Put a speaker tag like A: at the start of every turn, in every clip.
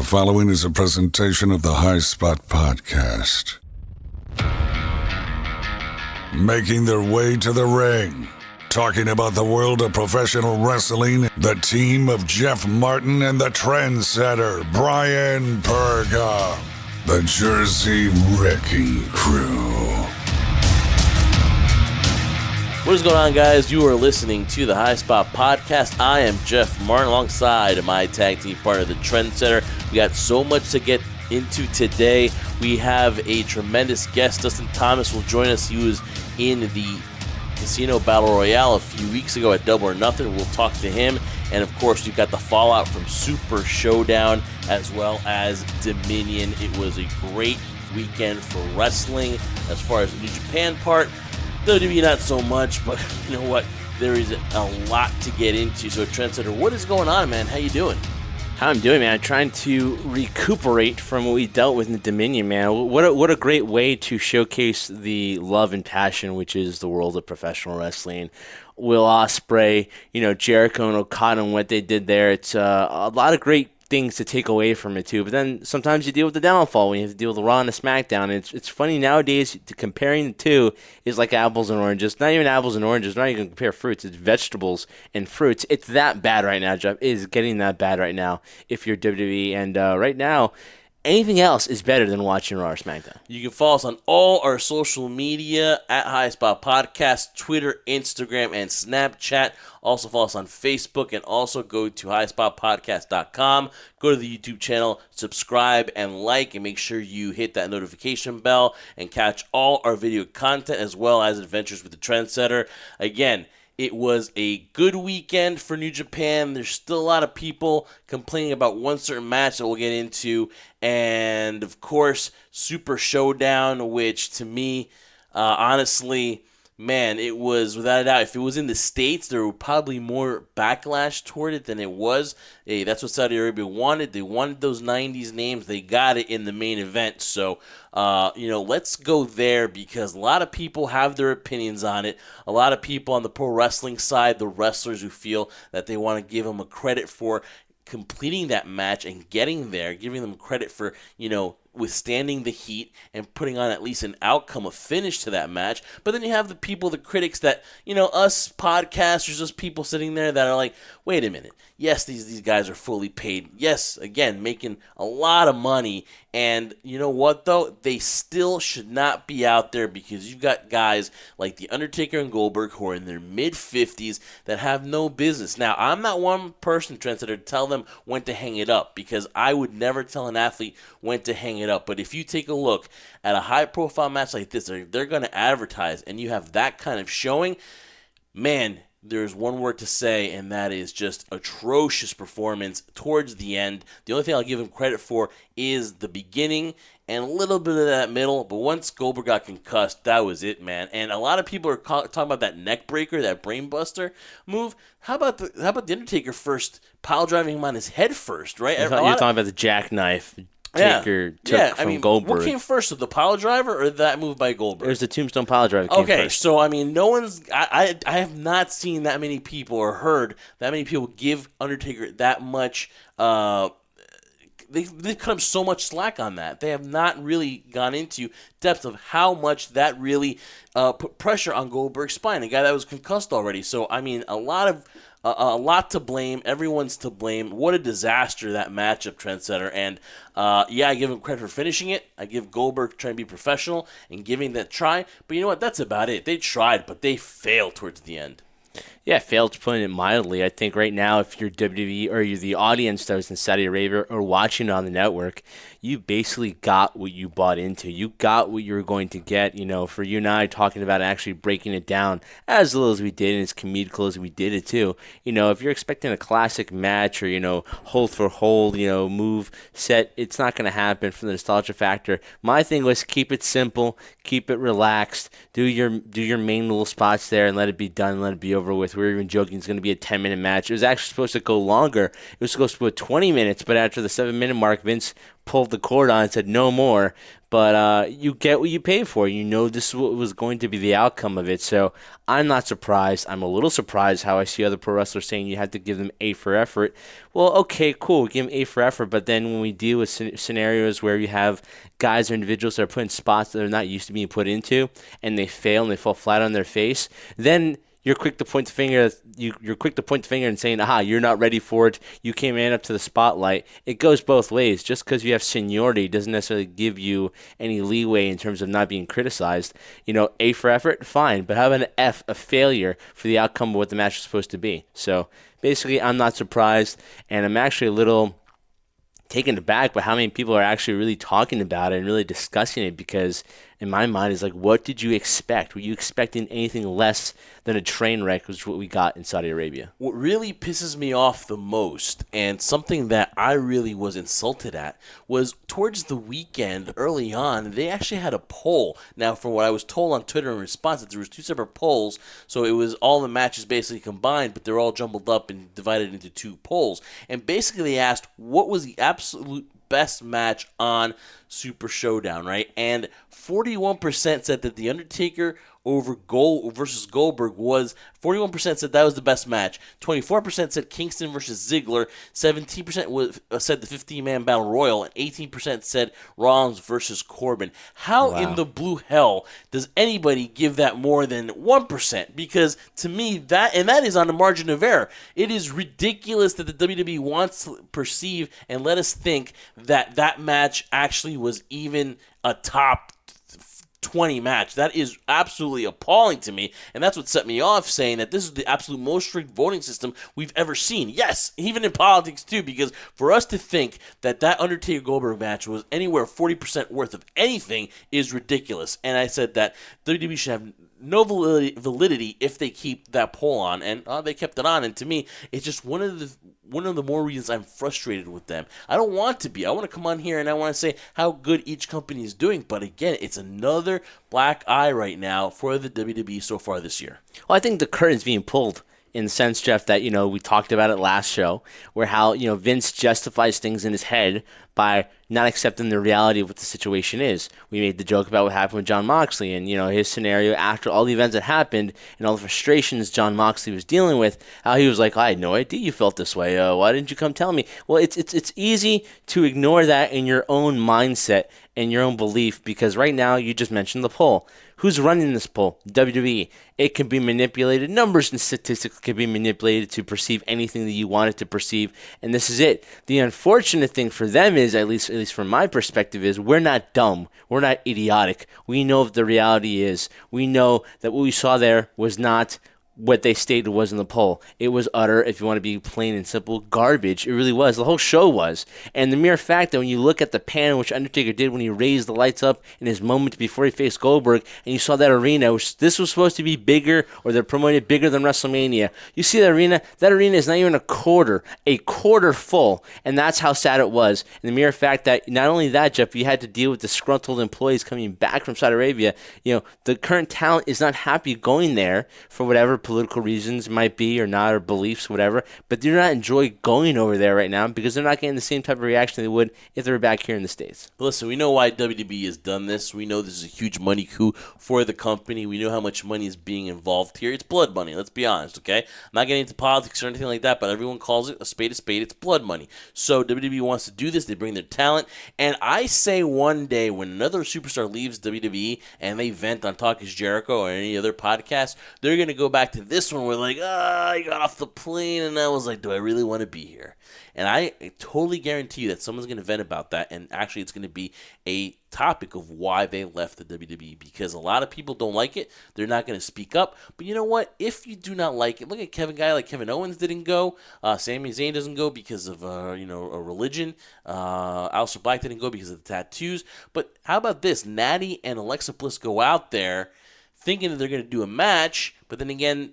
A: The following is a presentation of the High Spot Podcast. Making their way to the ring, talking about the world of professional wrestling, the team of Jeff Martin and the Trendsetter, Brian Perga, the Jersey Wrecking Crew.
B: What is going on, guys? You are listening to the High Spot Podcast. I am Jeff Martin alongside my tag team partner, the Trendsetter. We got so much to get into today. We have a tremendous guest. Dustin Thomas will join us. He was in the Casino Battle Royale a few weeks ago at Double or Nothing. We'll talk to him. And, of course, you've got the fallout from Super ShowDown as well as Dominion. It was a great weekend for wrestling as far as the New Japan part. WWE not so much, but you know what? There is a lot to get into. So, Trendsetter, what is going on, man? How you doing?
C: How I'm doing, man? I'm trying to recuperate from what we dealt with in the Dominion, man. What a great way to showcase the love and passion, which is the world of professional wrestling. Will Ospreay, Jericho and Okada and what they did there. It's a lot of great things to take away from it too, but then sometimes you deal with the downfall when you have to deal with the Raw and the SmackDown. It's funny nowadays, comparing the two is like apples and oranges. Not even apples and oranges, not even compare fruits. It's vegetables and fruits. It's that bad right now, Jeff. It is getting that bad right now if you're WWE, and right now anything else is better than watching Raw or SmackDown.
B: You can follow us on all our social media at High Spot Podcast, Twitter, Instagram, and Snapchat. Also follow us on Facebook, and also go to highspotpodcast.com. Go to the YouTube channel, subscribe and like, and make sure you hit that notification bell and catch all our video content as well as Adventures with the Trendsetter. Again, it was a good weekend for New Japan. There's still a lot of people complaining about one certain match that we'll get into. And, of course, Super ShowDown, which to me, honestly, man, it was, without a doubt, if it was in the States, there would probably more backlash toward it than it was. Hey, that's what Saudi Arabia wanted. They wanted those 90s names. They got it in the main event. So, let's go there because a lot of people have their opinions on it. A lot of people on the pro wrestling side, the wrestlers who feel that they want to give them a credit for completing that match and getting there, giving them credit for, withstanding the heat and putting on at least an outcome, a finish to that match. But then you have the people, the critics that, us podcasters, us people sitting there that are like, wait a minute. Yes, these guys are fully paid. Yes, again, making a lot of money. And you know what, though? They still should not be out there because you've got guys like The Undertaker and Goldberg who are in their mid-50s that have no business. Now, I'm not one person, Trendsetter, to tell them when to hang it up because I would never tell an athlete when to hang it up. But if you take a look at a high-profile match like this, they're going to advertise, and you have that kind of showing, man, there's one word to say, and that is just atrocious performance towards the end. The only thing I'll give him credit for is the beginning and a little bit of that middle, but once Goldberg got concussed, that was it, man. And a lot of people are talking about that neck breaker, that brain buster move. How about the Undertaker first pile driving him on his head first, right?
C: You're talking about the jackknife Taker took from Goldberg.
B: What came first, the pile driver or that move by Goldberg?
C: It was the tombstone pile driver that came first.
B: So no one's. I have not seen that many people or heard that many people give Undertaker that much. They've cut him so much slack on that. They have not really gone into depth of how much that really put pressure on Goldberg's spine, a guy that was concussed already. So a lot to blame. Everyone's to blame. What a disaster that matchup, Trendsetter. And I give him credit for finishing it. I give Goldberg trying to be professional and giving that try. But you know what? That's about it. They tried, but they failed towards the end.
C: Yeah, failed, putting it mildly. I think right now, if you're WWE or you're the audience that was in Saudi Arabia or watching it on the network, you basically got what you bought into. You got what you were going to get, for you and I talking about actually breaking it down as little as we did and as comedical as we did it too. If you're expecting a classic match or, hold for hold, move set, it's not going to happen for the nostalgia factor. My thing was keep it simple, keep it relaxed, do your main little spots there and let it be done, let it be over with. forth. We were even joking it's going to be a 10-minute match. It was actually supposed to go longer. It was supposed to go 20 minutes, but after the 7-minute mark, Vince pulled the cord on and said no more. But you get what you pay for. You know this is what was going to be the outcome of it. So I'm not surprised. I'm a little surprised how I see other pro wrestlers saying you have to give them A for effort. Well, okay, cool. Give them A for effort. But then when we deal with scenarios where you have guys or individuals that are put in spots that they're not used to being put into, and they fail and they fall flat on their face, then you're quick to point the finger. You're quick to point the finger and saying, "Aha, you're not ready for it. You can't man up to the spotlight." It goes both ways. Just because you have seniority doesn't necessarily give you any leeway in terms of not being criticized. A for effort, fine, but how about an F, a failure for the outcome of what the match is supposed to be? So basically, I'm not surprised, and I'm actually a little taken aback by how many people are actually really talking about it and really discussing it, because in my mind it's like, what did you expect? Were you expecting anything less than a train wreck, which is what we got in Saudi Arabia?
B: What really pisses me off the most, and something that I really was insulted at, was towards the weekend, early on, they actually had a poll. Now, from what I was told on Twitter in response, that there was 2 separate polls, so it was all the matches basically combined, but they're all jumbled up and divided into 2 polls. And basically they asked, what was the absolute best match on Super Showdown, right? And 41% said that The Undertaker versus Goldberg was, 41% said that was the best match. 24% said Kingston versus Ziggler. 17% said the 15-man battle royal, and 18% said Rollins versus Corbin. How in the blue hell does anybody give that more than 1%? Because to me, that is on the margin of error. It is ridiculous that the WWE wants to perceive and let us think that that match actually was even a top 20 match. That is absolutely appalling to me, and that's what set me off, saying that this is the absolute most strict voting system we've ever seen. Yes, even in politics too, because for us to think that Undertaker-Goldberg match was anywhere 40% worth of anything is ridiculous. And I said that WWE should have no validity if they keep that poll on, and they kept it on. And to me, it's just one of the more reasons I'm frustrated with them. I don't want to be. I want to come on here and I want to say how good each company is doing. But again, it's another black eye right now for the WWE so far this year.
C: Well, I think the curtain's being pulled in the sense, Jeff, that, we talked about it last show, where how, Vince justifies things in his head by not accepting the reality of what the situation is. We made the joke about what happened with Jon Moxley and, his scenario after all the events that happened and all the frustrations Jon Moxley was dealing with, how he was like, I had no idea you felt this way. Why didn't you come tell me? Well, it's easy to ignore that in your own mindset and your own belief, because right now you just mentioned the poll. Who's running this poll? WWE. It can be manipulated. Numbers and statistics can be manipulated to perceive anything that you want it to perceive, and this is it. The unfortunate thing for them is, at least from my perspective, is we're not dumb. We're not idiotic. We know what the reality is. We know that what we saw there was not what they stated was in the poll. It was utter, if you want to be plain and simple, garbage. It really was. The whole show was. And the mere fact that when you look at the pan which Undertaker did when he raised the lights up in his moment before he faced Goldberg, and you saw that arena, which this was supposed to be bigger, or they're promoting bigger than WrestleMania. You see that arena is not even a quarter full, and that's how sad it was. And the mere fact that, not only that, Jeff, you had to deal with disgruntled employees coming back from Saudi Arabia. The current talent is not happy going there for whatever political reasons might be or not, or beliefs, whatever, but they're not enjoy going over there right now because they're not getting the same type of reaction they would if they were back here in the States.
B: But listen, we know why WWE has done this. We know this is a huge money coup for the company. We know how much money is being involved here. It's blood money, let's be honest, okay? I'm not getting into politics or anything like that, but everyone calls it a spade. It's blood money. So WWE wants to do this. They bring their talent, and I say one day when another superstar leaves WWE and they vent on Talk is Jericho or any other podcast, they're going to go back to this one where like, I got off the plane and I was like, do I really want to be here? And I totally guarantee you that someone's going to vent about that, and actually it's going to be a topic of why they left the WWE, because a lot of people don't like it. They're not going to speak up. But you know what? If you do not like it, look at a guy like Kevin Owens didn't go. Sami Zayn doesn't go because of a religion. Aleister Black didn't go because of the tattoos. But how about this? Natty and Alexa Bliss go out there thinking that they're going to do a match, but then again,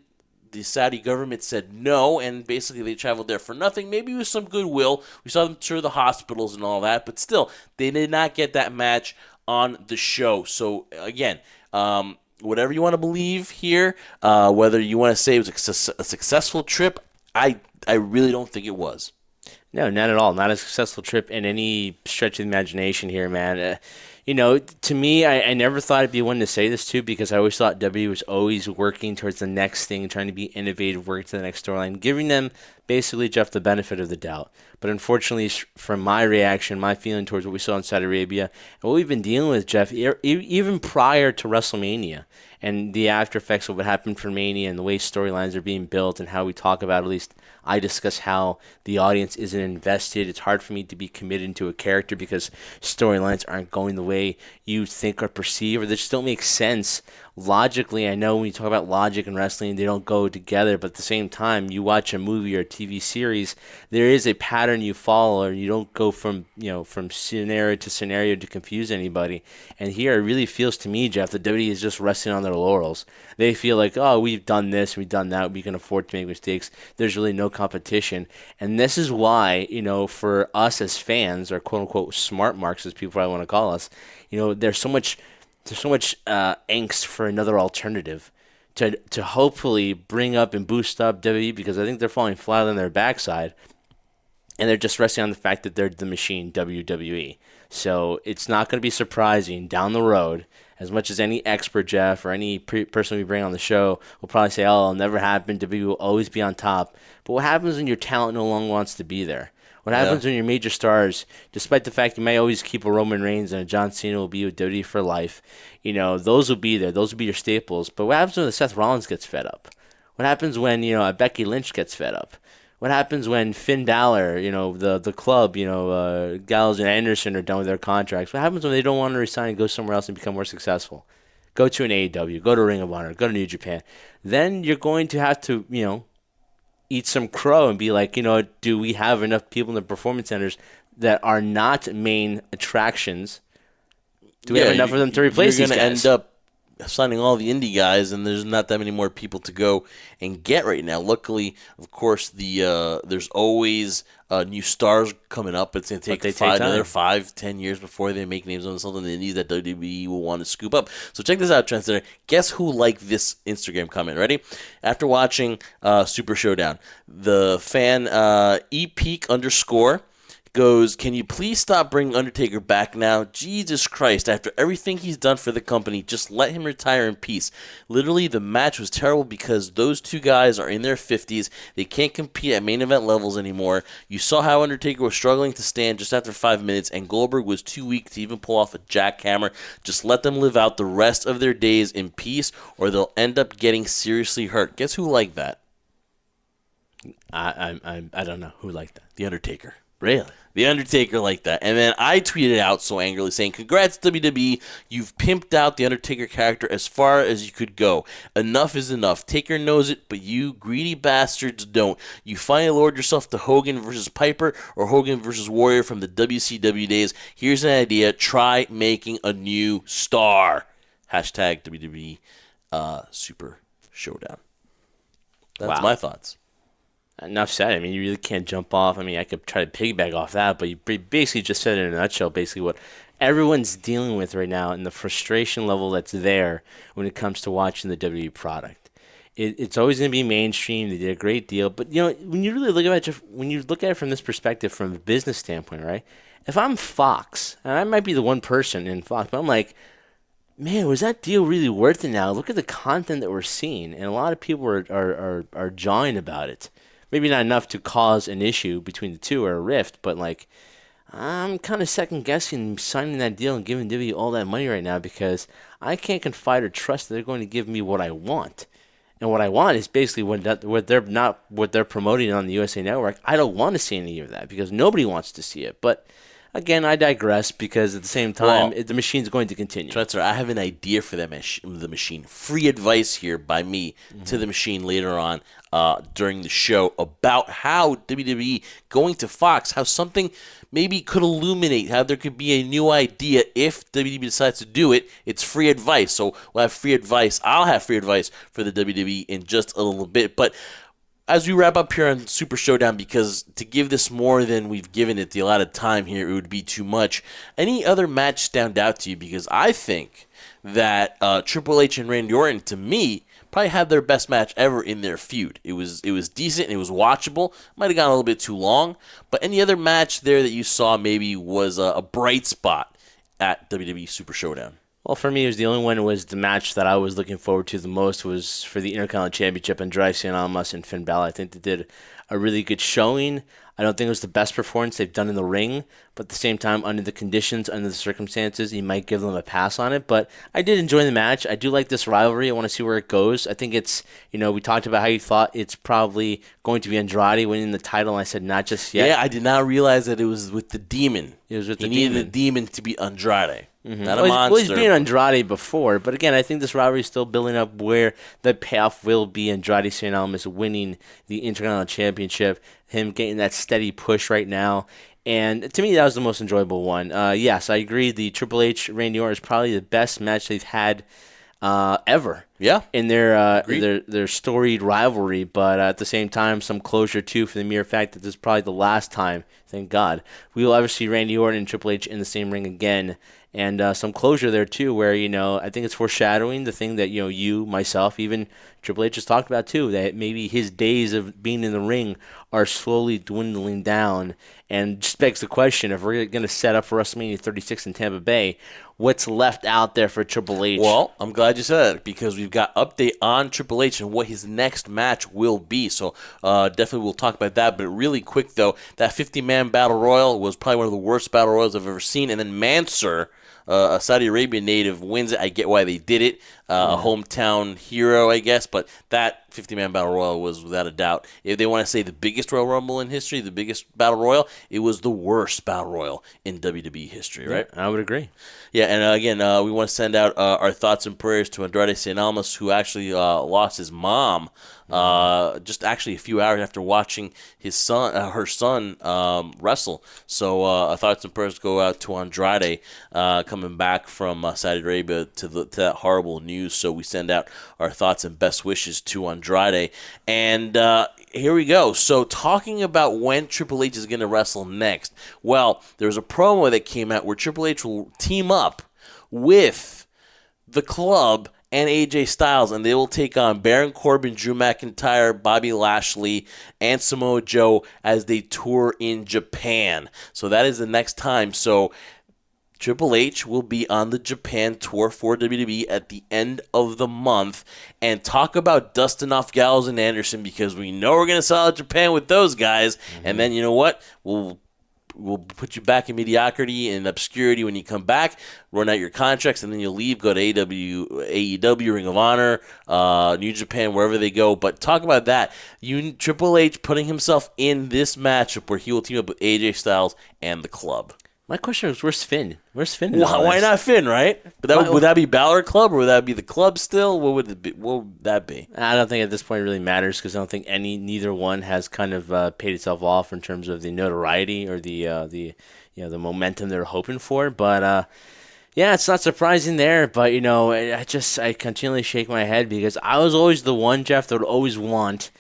B: the Saudi government said no, and basically they traveled there for nothing. Maybe with some goodwill. We saw them tour the hospitals and all that, but still, they did not get that match on the show. So, again, whatever you want to believe here, whether you want to say it was a successful trip, I really don't think it was.
C: No, not at all. Not a successful trip in any stretch of the imagination here, man. To me, I never thought I'd be one to say this too, because I always thought W was always working towards the next thing, trying to be innovative, working to the next storyline, giving them basically, Jeff, the benefit of the doubt. But unfortunately, from my reaction, my feeling towards what we saw in Saudi Arabia, and what we've been dealing with, Jeff, even prior to WrestleMania, and the after effects of what happened for Mania and the way storylines are being built and how we talk about, at least I discuss how the audience isn't invested. It's hard for me to be committed to a character because storylines aren't going the way you think or perceive, or they just don't make sense. Logically, I know when you talk about logic and wrestling, they don't go together, but at the same time, you watch a movie or a TV series, there is a pattern you follow, and you don't go from scenario to scenario to confuse anybody. And here, it really feels to me, Jeff, that WWE is just resting on their laurels. They feel like, oh, we've done this, we've done that, we can afford to make mistakes. There's really no competition. And this is why, for us as fans, or quote-unquote smart marks, as people probably want to call us, there's so much angst for another alternative to hopefully bring up and boost up WWE, because I think they're falling flat on their backside, and they're just resting on the fact that they're the machine, WWE. So it's not going to be surprising down the road, as much as any expert, Jeff, or any person we bring on the show will probably say, oh, it'll never happen, WWE will always be on top. But what happens when your talent no longer wants to be there? What happens when your major stars, despite the fact you may always keep a Roman Reigns and a John Cena will be with WWE for life, those will be there. Those will be your staples. But what happens when Seth Rollins gets fed up? What happens when, a Becky Lynch gets fed up? What happens when Finn Balor, the club, Gallows and Anderson are done with their contracts? What happens when they don't want to resign and go somewhere else and become more successful? Go to an AEW, go to Ring of Honor, go to New Japan. Then you're going to have to, eat some crow and be like, do we have enough people in the performance centers that are not main attractions? Do we have enough of them to replace these guys?
B: You're going to end up signing all the indie guys, and there's not that many more people to go and get right now. Luckily, of course, there's always new stars coming up. It's going to take another 5-10 years before they make names on themselves in the indies that WWE will want to scoop up. So check this out, Trendsetter. Guess who liked this Instagram comment? Ready? After watching Super Showdown, the fan epeak_ goes, can you please stop bringing Undertaker back now? Jesus Christ, after everything he's done for the company, just let him retire in peace. Literally, the match was terrible because those two guys are in their 50s. They can't compete at main event levels anymore. You saw how Undertaker was struggling to stand just after 5 minutes, and Goldberg was too weak to even pull off a jackhammer. Just let them live out the rest of their days in peace, or they'll end up getting seriously hurt. Guess who liked that?
C: I don't know who liked that.
B: The Undertaker.
C: Really?
B: The Undertaker like that. And then I tweeted out so angrily saying, congrats WWE, you've pimped out the Undertaker character as far as you could go. Enough is enough. Taker knows it, but you greedy bastards don't. You finally lowered yourself to Hogan versus Piper or Hogan versus Warrior from the WCW days. Here's an idea. Try making a new star. Hashtag WWE Super Showdown. That's my thoughts.
C: Enough said. I mean, you really can't jump off. I mean, I could try to piggyback off that, but you basically just said in a nutshell basically what everyone's dealing with right now and the frustration level that's there when it comes to watching the WWE product. It's always going to be mainstream. They did a great deal. But, when you really look at it from this perspective, from a business standpoint, right? If I'm Fox, and I might be the one person in Fox, but I'm like, man, was that deal really worth it now? Look at the content that we're seeing. And a lot of people are jawing about it. Maybe not enough to cause an issue between the two or a rift, but I'm kind of second guessing signing that deal and giving WWE all that money right now because I can't confide or trust that they're going to give me what I want. And what I want is basically what they're promoting on the USA Network. I don't want to see any of that because nobody wants to see it. But again, I digress because at the same time, the machine's going to continue.
B: Trendsetter, I have an idea for the machine. Free advice here by me to the machine later on during the show about how WWE going to Fox, how something maybe could illuminate, how there could be a new idea if WWE decides to do it. It's free advice. So we'll have free advice. I'll have free advice for the WWE in just a little bit. But as we wrap up here on Super Showdown, because to give this more than we've given it the allotted time here, it would be too much. Any other match stand out to you? Because I think that Triple H and Randy Orton, to me, probably had their best match ever in their feud. It was decent and it was watchable. Might have gone a little bit too long, but any other match there that you saw maybe was a bright spot at WWE Super Showdown?
C: Well, for me, it was the only one. Was the match that I was looking forward to the most was for the Intercontinental Championship, Andrade Cien Almas and Finn Balor. I think they did a really good showing. I don't think it was the best performance they've done in the ring, but at the same time, under the conditions, under the circumstances, you might give them a pass on it. But I did enjoy the match. I do like this rivalry. I want to see where it goes. I think it's, we talked about how you thought it's probably going to be Andrade winning the title, and I said not just yet.
B: Yeah, I did not realize that it was with the Demon.
C: It was with the
B: He
C: Demon.
B: needed the Demon to be Andrade.
C: Mm-hmm.
B: Not a monster.
C: Well, he's been Andrade before, but again, I think this rivalry is still building up where the payoff will be Andrade Cien Almas winning the Intercontinental Championship, him getting that steady push right now. And to me, that was the most enjoyable one. Yes, I agree. The Triple H Randy Orton is probably the best match they've had ever.
B: Yeah,
C: in their storied rivalry, but at the same time, some closure too for the mere fact that this is probably the last time, thank God, we will ever see Randy Orton and Triple H in the same ring again, and some closure there too, where I think it's foreshadowing the thing that you, myself, even Triple H has talked about too, that maybe his days of being in the ring are slowly dwindling down, and just begs the question: if we're going to set up for WrestleMania 36 in Tampa Bay, what's left out there for Triple H?
B: Well, I'm glad you said that because we've got update on Triple H and what his next match will be. So definitely we'll talk about that. But really quick, though, that 50-man Battle Royal was probably one of the worst Battle Royals I've ever seen. And then Mansoor, a Saudi Arabian native, wins it. I get why they did it. A hometown hero, I guess. But that 50-man Battle Royal was, without a doubt, if they want to say the biggest Royal Rumble in history, the biggest Battle Royal, it was the worst Battle Royal in WWE history, right?
C: Yeah, I would agree.
B: Yeah, and again, we want to send out our thoughts and prayers to Andrade Cien Almas, who actually lost his mom just actually a few hours after watching her son wrestle. So our thoughts and prayers go out to Andrade coming back from Saudi Arabia to that horrible news. So we send out our thoughts and best wishes to Andrade. And here we go. So talking about when Triple H is going to wrestle next. Well, there's a promo that came out where Triple H will team up with the Club and AJ Styles, and they will take on Baron Corbin, Drew McIntyre, Bobby Lashley, and Samoa Joe as they tour in Japan. So that is the next time. So Triple H will be on the Japan tour for WWE at the end of the month, and talk about dusting off Gallows and Anderson, because we know we're going to sell out Japan with those guys, and then you know what? We'll put you back in mediocrity and obscurity when you come back, run out your contracts, and then you'll leave, go to AEW, Ring of Honor, New Japan, wherever they go. But talk about that. Triple H putting himself in this matchup where he will team up with AJ Styles and the Club.
C: My question is, where's Finn? Where's Finn?
B: Why not Finn, right? But would that be Balor Club, or would that be the Club still? What would it be? What would that be?
C: I don't think at this point it really matters, because I don't think neither one has kind of paid itself off in terms of the notoriety or the momentum they're hoping for. But yeah, it's not surprising there. But I continually shake my head, because I was always the one, Jeff, that would always want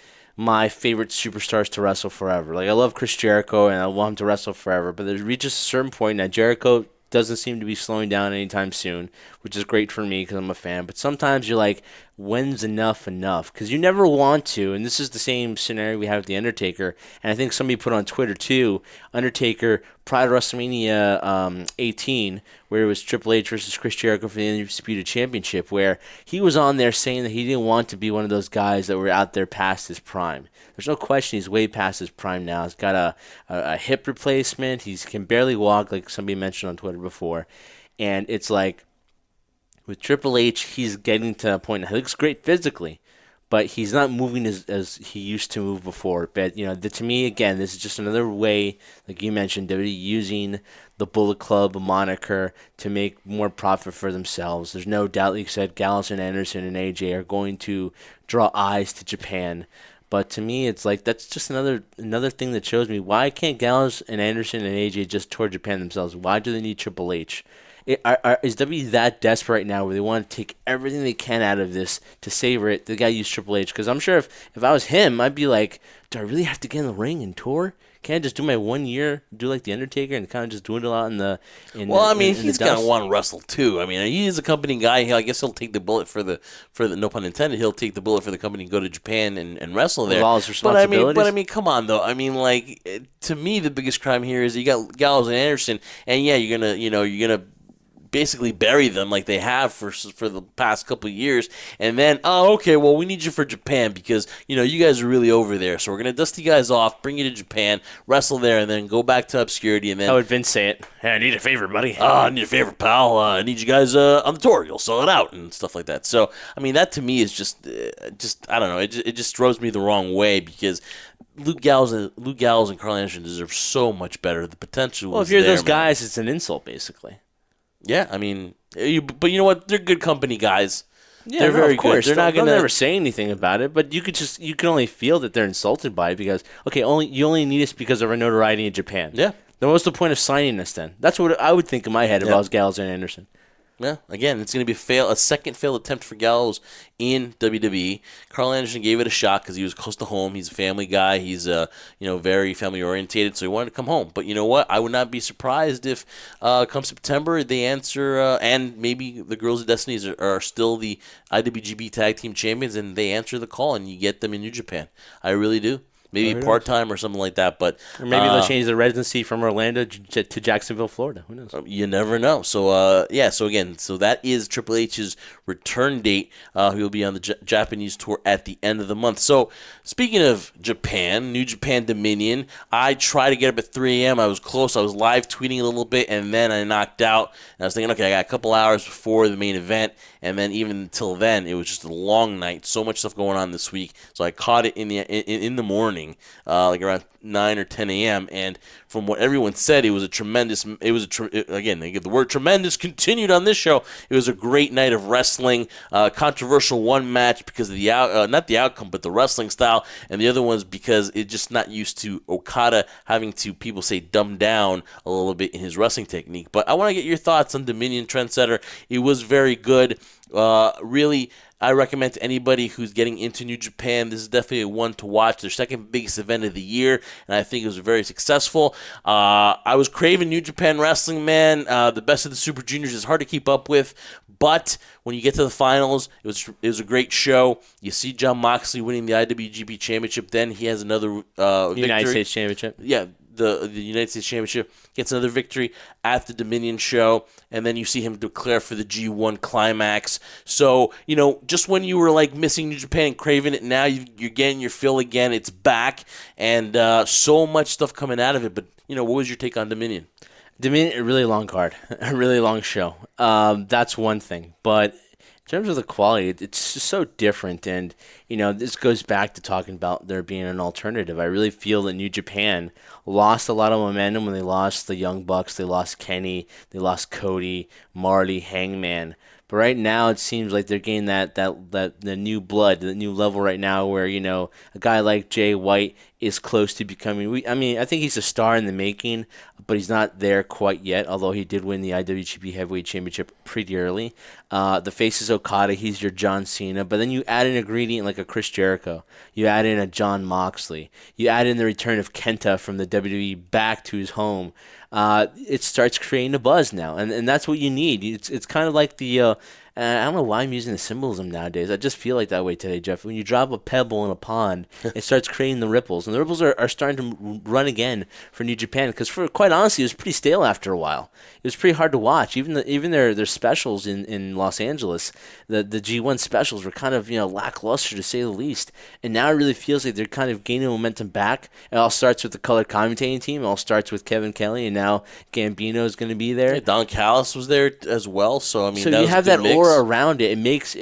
C: my favorite superstars to wrestle forever. Like, I love Chris Jericho, and I want him to wrestle forever, but there's reaches a certain point that Jericho doesn't seem to be slowing down anytime soon, which is great for me because I'm a fan. But sometimes you're like, when's enough? Because you never want to, and this is the same scenario we have with The Undertaker, and I think somebody put on Twitter too, Undertaker prior to WrestleMania 18, where it was Triple H versus Chris Jericho for the Undisputed Championship, where he was on there saying that he didn't want to be one of those guys that were out there past his prime. There's no question he's way past his prime now. He's got a hip replacement. He can barely walk, like somebody mentioned on Twitter before. And it's like, with Triple H, he's getting to a point. He looks great physically, but he's not moving as he used to move before. But, to me, again, this is just another way, like you mentioned, WWE using the Bullet Club moniker to make more profit for themselves. There's no doubt, like you said, Gallows and Anderson and AJ are going to draw eyes to Japan. But to me, it's like, that's just another thing that shows me, why can't Gallows and Anderson and AJ just tour Japan themselves? Why do they need Triple H? Is WWE that desperate right now where they want to take everything they can out of this to savor it? They got to use Triple H. Because I'm sure if I was him, I'd be like, do I really have to get in the ring and tour? Can't I just do my 1 year, do like the Undertaker, and kind of just dwindle out in the
B: he's gonna want to wrestle too. I mean, he is a company guy. I guess he'll take the bullet for the no pun intended. He'll take the bullet for the company and go to Japan and wrestle there.
C: With all his responsibilities.
B: But I mean, come on though. I mean, like to me, the biggest crime here is you got Gallows and Anderson, and yeah, you're gonna basically bury them like they have for the past couple of years, and then we need you for Japan because you guys are really over there, so we're gonna dust you guys off, bring you to Japan, wrestle there, and then go back to obscurity. And then
C: how would Vince say it? Hey, I need a favor, buddy.
B: I need a favor, pal. I need you guys on the tour. You'll sell it out and stuff like that. So I mean, that to me is just I don't know. It just throws me the wrong way because Luke Gallows and Carl Anderson deserve so much better. The potential.
C: Well, if you're those guys, it's an insult, basically.
B: Yeah, I mean, but you know what? They're good company guys.
C: Yeah,
B: they're very good.
C: They're not gonna never say anything about it, but you can only feel that they're insulted by it because you only need us because of our notoriety in Japan.
B: Yeah.
C: Then what's the point of signing us then? That's what I would think in my head if I was Gallows and Anderson.
B: Yeah, again, it's going to be a second failed attempt for Gallows in WWE. Carl Anderson gave it a shot because he was close to home. He's a family guy. He's very family orientated, so he wanted to come home. But you know what? I would not be surprised if come September they answer, and maybe the Girls of Destiny are still the IWGP Tag Team Champions, and they answer the call, and you get them in New Japan. I really do. Maybe part-time or something like that. Or
C: maybe they'll change the residency from Orlando to Jacksonville, Florida. Who knows?
B: You never know. So, so that is Triple H's return date. He will be on the Japanese tour at the end of the month. So, speaking of Japan, New Japan Dominion, I tried to get up at 3 a.m. I was close. I was live tweeting a little bit, and then I knocked out. And I was thinking, okay, I got a couple hours before the main event. And then even until then, it was just a long night. So much stuff going on this week. So I caught it in the morning, like around 9 or 10 a.m. And from what everyone said, it was a tremendous. Again, they get the word tremendous continued on this show. It was a great night of wrestling. Controversial one match because of the not the outcome, but the wrestling style, and the other one's because it's just not used to Okada having to, people say, dumb down a little bit in his wrestling technique. But I want to get your thoughts on Dominion Trendsetter. It was very good. Really, I recommend to anybody who's getting into New Japan, this is definitely one to watch. Their second biggest event of the year, and I think it was very successful. I was craving New Japan Wrestling, man. The best of the Super Juniors is hard to keep up with, but when you get to the finals, it was a great show. You see Jon Moxley winning the IWGP Championship. Then he has another victory.
C: United States Championship.
B: Yeah. The United States Championship, gets another victory at the Dominion show, and then you see him declare for the G1 Climax. So, just when you were like missing New Japan and craving it, now you're getting your fill again. It's back, and so much stuff coming out of it. But, what was your take on Dominion?
C: Dominion, a really long card, a really long show. That's one thing. But in terms of the quality, it's just so different. And, this goes back to talking about there being an alternative. I really feel that New Japan lost a lot of momentum when they lost the Young Bucks, they lost Kenny, they lost Cody, Marty, Hangman. But right now it seems like they're getting the new blood, the new level right now where, a guy like Jay White is close to becoming, I think he's a star in the making, but he's not there quite yet, although he did win the IWGP Heavyweight Championship pretty early. The face is Okada, he's your John Cena, but then you add an ingredient like a Chris Jericho, you add in a Jon Moxley, you add in the return of Kenta from the WWE back to his home. It starts creating a buzz now, and that's what you need. It's kind of like the I don't know why I'm using the symbolism nowadays. I just feel like that way today, Jeff. When you drop a pebble in a pond, it starts creating the ripples, and the ripples are starting to run again for New Japan. Because quite honestly, it was pretty stale after a while. It was pretty hard to watch. Even their specials in Los Angeles, the G1 specials were kind of lackluster to say the least. And now it really feels like they're kind of gaining momentum back. It all starts with the color commentating team. It all starts with Kevin Kelly, and now Gambino is going to be there.
B: Yeah, Don Callis was there as well. So
C: so you have that aura around it. It makes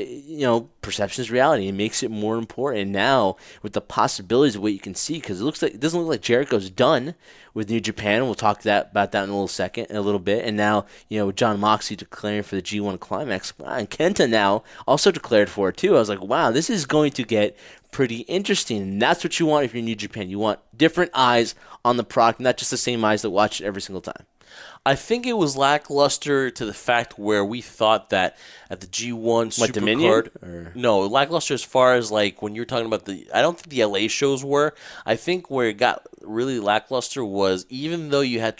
C: perception is reality. It makes it more important. And now with the possibilities of what you can see, because it doesn't look like Jericho's done with New Japan. We'll talk about that in a little bit. And now Jon Moxley declaring for the G1 Climax, and Kenta now also declared for it too. I was like, wow, this is going to get pretty interesting. And that's what you want if you're New Japan. You want different eyes on the product, not just the same eyes that watch it every single time.
B: I think it was lackluster to the fact where we thought that at the G1 Supercard. No, lackluster as far as like when you were talking about I don't think the LA shows were. I think where it got really lackluster was even though you had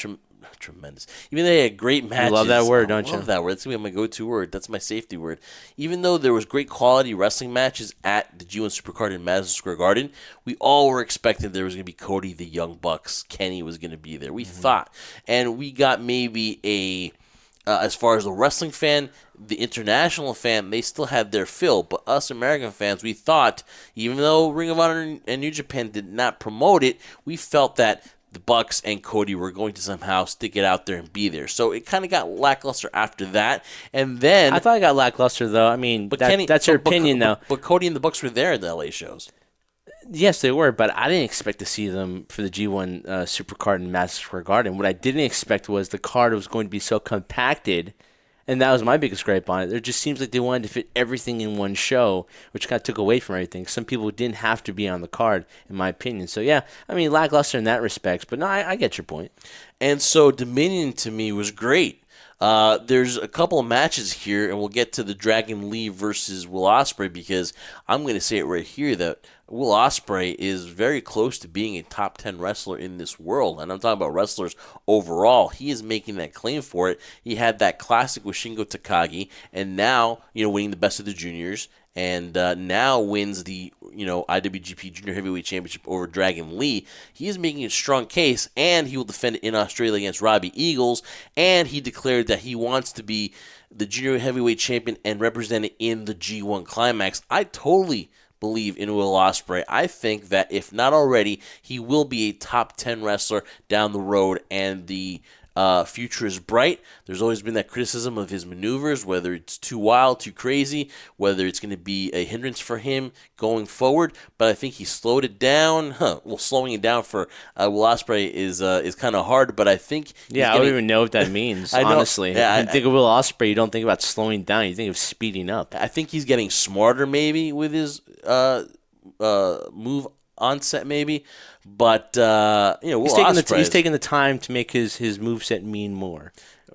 B: tremendous. Even though they had great matches.
C: You love that word, don't you?
B: I love that word. That's going to be my go-to word. That's my safety word. Even though there was great quality wrestling matches at the G1 Supercard in Madison Square Garden, we all were expecting there was going to be Cody, the Young Bucks. Kenny was going to be there. We thought. And we got maybe as far as the wrestling fan, the international fan, they still had their fill. But us American fans, we thought, even though Ring of Honor and New Japan did not promote it, we felt that the Bucks and Cody were going to somehow stick it out there and be there. So it kind of got lackluster after that. And then
C: I thought it got lackluster, though. I mean, that's your opinion, though.
B: But Cody and the Bucks were there at the LA shows.
C: Yes, they were, but I didn't expect to see them for the G1 Supercard in Madison Square Garden. What I didn't expect was the card was going to be so compacted, and that was my biggest gripe on it. It just seems like they wanted to fit everything in one show, which kind of took away from everything. Some people didn't have to be on the card, in my opinion. So, yeah, I mean, lackluster in that respect. But, no, I get your point.
B: And so Dominion, to me, was great. There's a couple of matches here, and we'll get to the Dragon Lee versus Will Ospreay because I'm going to say it right here that Will Ospreay is very close to being a top 10 wrestler in this world, and I'm talking about wrestlers overall. He is making that claim for it. He had that classic with Shingo Takagi, and now, winning the Best of the Juniors, and now wins the IWGP Junior Heavyweight Championship over Dragon Lee. He is making a strong case, and he will defend it in Australia against Robbie Eagles, and he declared that he wants to be the Junior Heavyweight Champion and represent it in the G1 Climax. I totally believe in Will Ospreay. I think that if not already, he will be a top 10 wrestler down the road, and the future is bright. There's always been that criticism of his maneuvers, whether it's too wild, too crazy, whether it's going to be a hindrance for him going forward. But I think he slowed it down. Well, slowing it down for Will Ospreay is kind of hard, but I think
C: I don't even know what that means. Honestly,
B: yeah,
C: you think of Will Ospreay, you don't think about slowing down. You think of speeding up.
B: I think he's getting smarter, maybe with his move onset, maybe. But
C: he's taking the time to make his moveset mean more.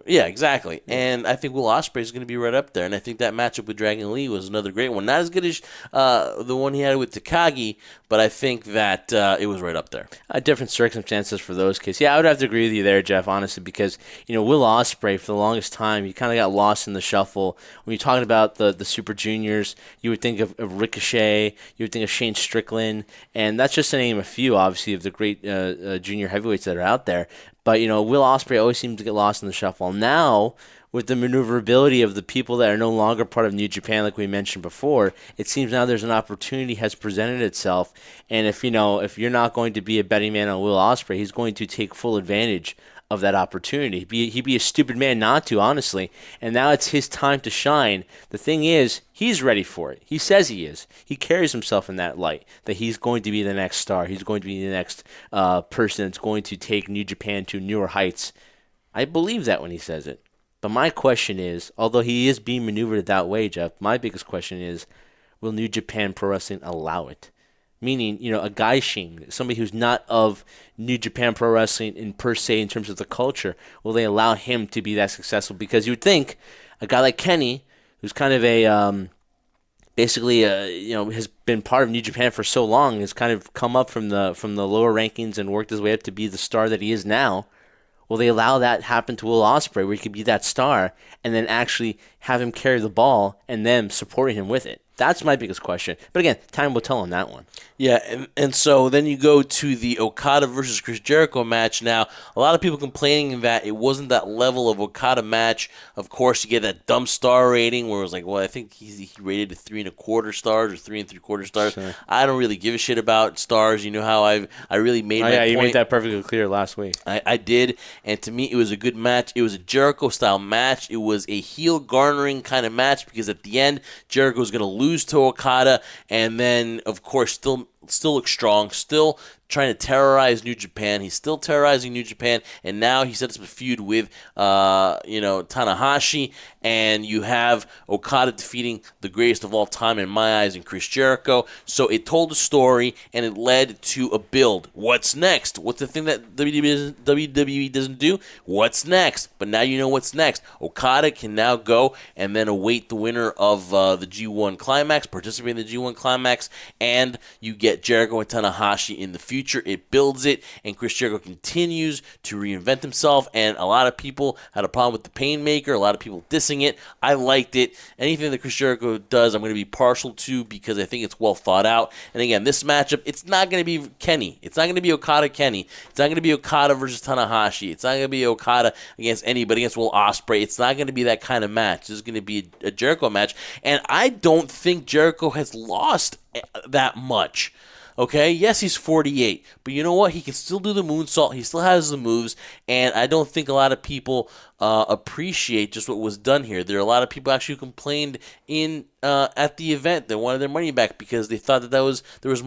B: Yeah, exactly. And I think Will Ospreay is going to be right up there. And I think that matchup with Dragon Lee was another great one. Not as good as the one he had with Takagi, but I think that it was right up there.
C: Different circumstances for those cases. Yeah, I would have to agree with you there, Jeff, honestly, because Will Ospreay, for the longest time, he kind of got lost in the shuffle. When you're talking about the Super Juniors, you would think of Ricochet, you would think of Shane Strickland, and that's just to name a few, obviously, of the great junior heavyweights that are out there. But, Will Ospreay always seems to get lost in the shuffle. Now, with the maneuverability of the people that are no longer part of New Japan, like we mentioned before, it seems now there's an opportunity has presented itself. And if you're not going to be a betting man on Will Ospreay, he's going to take full advantage of that opportunity. He'd be a stupid man not to, honestly. And now it's his time to shine. The thing is, he's ready for it. He says he is. He carries himself in that light, that he's going to be the next star. He's going to be the next person that's going to take New Japan to newer heights. I believe that when he says it. But my question is, although he is being maneuvered that way, Jeff, my biggest question is, will New Japan Pro Wrestling allow it? Meaning, a guy shame, somebody who's not of New Japan Pro Wrestling in per se in terms of the culture, will they allow him to be that successful? Because you would think a guy like Kenny, who's kind of a has been part of New Japan for so long, has kind of come up from the lower rankings and worked his way up to be the star that he is now. Will they allow that happen to Will Ospreay, where he could be that star and then actually have him carry the ball and them supporting him with it? That's my biggest question. But again, time will tell on that one.
B: Yeah, and so then you go to the Okada versus Chris Jericho match. Now, a lot of people complaining that it wasn't that level of Okada match. Of course, you get that dumb star rating where it was like, well, I think he rated it 3.25 stars or 3 3/4 stars. Sure. I don't really give a shit about stars. You know how I really made my point.
C: You made that perfectly clear last week.
B: I did, and to me, it was a good match. It was a Jericho-style match. It was a heel-garnering kind of match because at the end, Jericho was going to lose to Okada, and then, of course, still still looks strong, still trying to terrorize New Japan. He's still terrorizing New Japan, and now he sets up a feud with, Tanahashi, and you have Okada defeating the greatest of all time in my eyes in Chris Jericho. So it told a story, and it led to a build. What's next? What's the thing that WWE doesn't do? What's next? But now you know what's next. Okada can now go and then await the winner of the G1 Climax, participate in the G1 Climax, and you get Jericho and Tanahashi in the future. It builds it, and Chris Jericho continues to reinvent himself, and a lot of people had a problem with the Painmaker, a lot of people dissing it. I liked it. Anything that Chris Jericho does, I'm going to be partial to because I think it's well thought out. And again, this matchup, it's not going to be Kenny. It's not going to be Okada-Kenny. It's not going to be Okada versus Tanahashi. It's not going to be Okada against anybody, against Will Ospreay. It's not going to be that kind of match. This is going to be a Jericho match, and I don't think Jericho has lost that much. Okay, yes, he's 48, but you know what? He can still do the moonsault. He still has the moves, and I don't think a lot of people appreciate just what was done here. There are a lot of people actually who complained at the event. They wanted their money back because they thought that there was supposed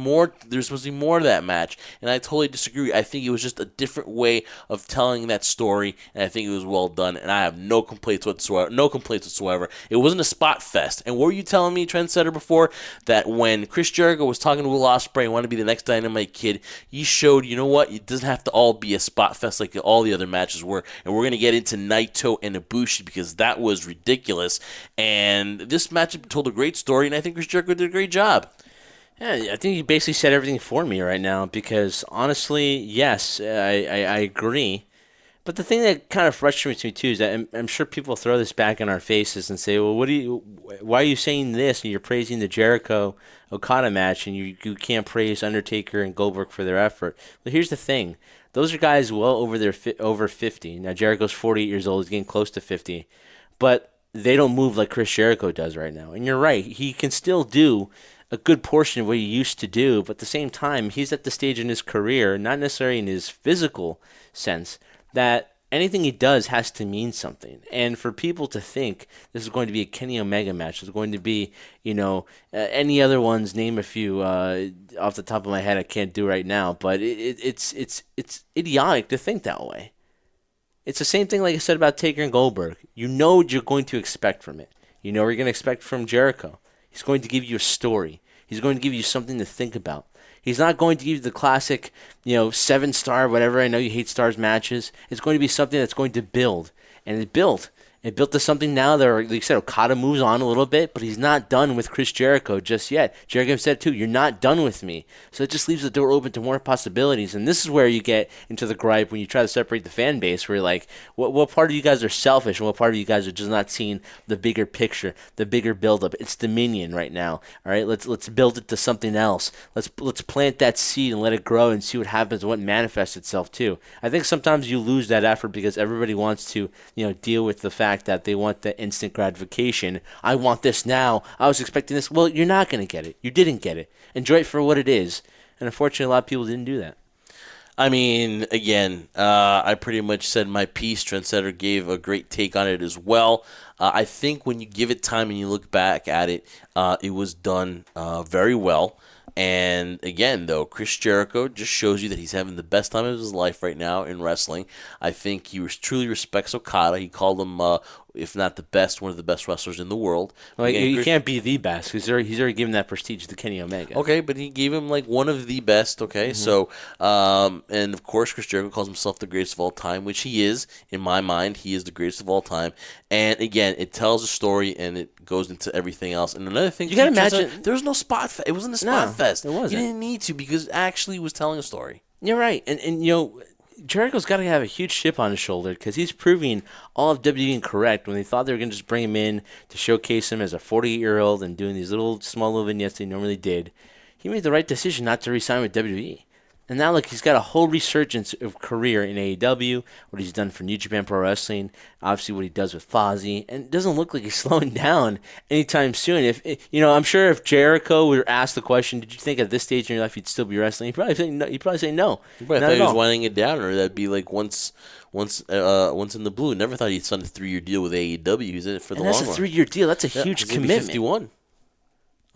B: to be more to that match, and I totally disagree. I think it was just a different way of telling that story, and I think it was well done, and I have no complaints whatsoever. It wasn't a spot fest. And what were you telling me, Trendsetter, before? That when Chris Jericho was talking to Will Ospreay and wanted to be the next Dynamite Kid, he showed, you know what, it doesn't have to all be a spot fest like all the other matches were, and we're going to get into Naito and Ibushi because that was ridiculous, and this matchup told a great story, and I think Chris Jericho did a great job.
C: Yeah, I think you basically said everything for me right now because honestly, yes, I agree. But the thing that kind of frustrates me too is that I'm sure people throw this back in our faces and say, well, why are you saying this and you're praising the Jericho Okada match and you can't praise Undertaker and Goldberg for their effort? Well, here's the thing. Those are guys well over 50. Now, Jericho's 48 years old. He's getting close to 50. But they don't move like Chris Jericho does right now. And you're right. He can still do a good portion of what he used to do. But at the same time, he's at the stage in his career, not necessarily in his physical sense, that anything he does has to mean something. And for people to think this is going to be a Kenny Omega match, it's going to be, any other ones, name a few off the top of my head I can't do right now, but it's idiotic to think that way. It's the same thing like I said about Taker and Goldberg. You know what you're going to expect from it. You know what you're going to expect from Jericho. He's going to give you a story. He's going to give you something to think about. He's not going to give you the classic, 7-star, whatever. I know you hate stars matches. It's going to be something that's going to build. And it built. It built to something now that, like you said, Okada moves on a little bit, but he's not done with Chris Jericho just yet. Jericho said, too, you're not done with me. So it just leaves the door open to more possibilities. And this is where you get into the gripe when you try to separate the fan base, where you're like, what part of you guys are selfish and what part of you guys are just not seeing the bigger picture, the bigger buildup. It's Dominion right now. All right, let's build it to something else. Let's plant that seed and let it grow and see what happens and what manifests itself, too. I think sometimes you lose that effort because everybody wants to, deal with the fact that they want the instant gratification. I want this now. I was expecting this. Well, you're not going to get it. You didn't get it. Enjoy it for what it is. And unfortunately, a lot of people didn't do that.
B: I mean, again, I pretty much said my piece. Trendsetter gave a great take on it as well. I think when you give it time and you look back at it, it was done very well. And again, though, Chris Jericho just shows you that he's having the best time of his life right now in wrestling. I think he truly respects Okada. He called him, if not the best, one of the best wrestlers in the world.
C: Well, again, can't be the best. He's already given that prestige to Kenny Omega.
B: Okay, but he gave him one of the best. Okay, so and of course Chris Jericho calls himself the greatest of all time, which he is in my mind. He is the greatest of all time. And again, it tells a story and it goes into everything else. And another thing,
C: you gotta imagine
B: there was no spot fest. It wasn't a spot fest.
C: It wasn't.
B: You didn't need to because it actually was telling a story.
C: You're right, and Jericho's got to have a huge chip on his shoulder because he's proving all of WWE incorrect when they thought they were going to just bring him in to showcase him as a 48-year-old and doing these small little vignettes they normally did. He made the right decision not to re-sign with WWE. And now, he's got a whole resurgence of career in AEW, what he's done for New Japan Pro Wrestling, obviously what he does with Fozzy, and it doesn't look like he's slowing down anytime soon. I'm sure if Jericho were asked the question, did you think at this stage in your life you'd still be wrestling? He'd probably say no. He probably
B: thought he was winding it down, or that'd be once in the blue. Never thought he'd sign a 3-year deal with AEW. He's in it for the long run.
C: That's a 3-year deal. That's a huge commitment.
B: 51.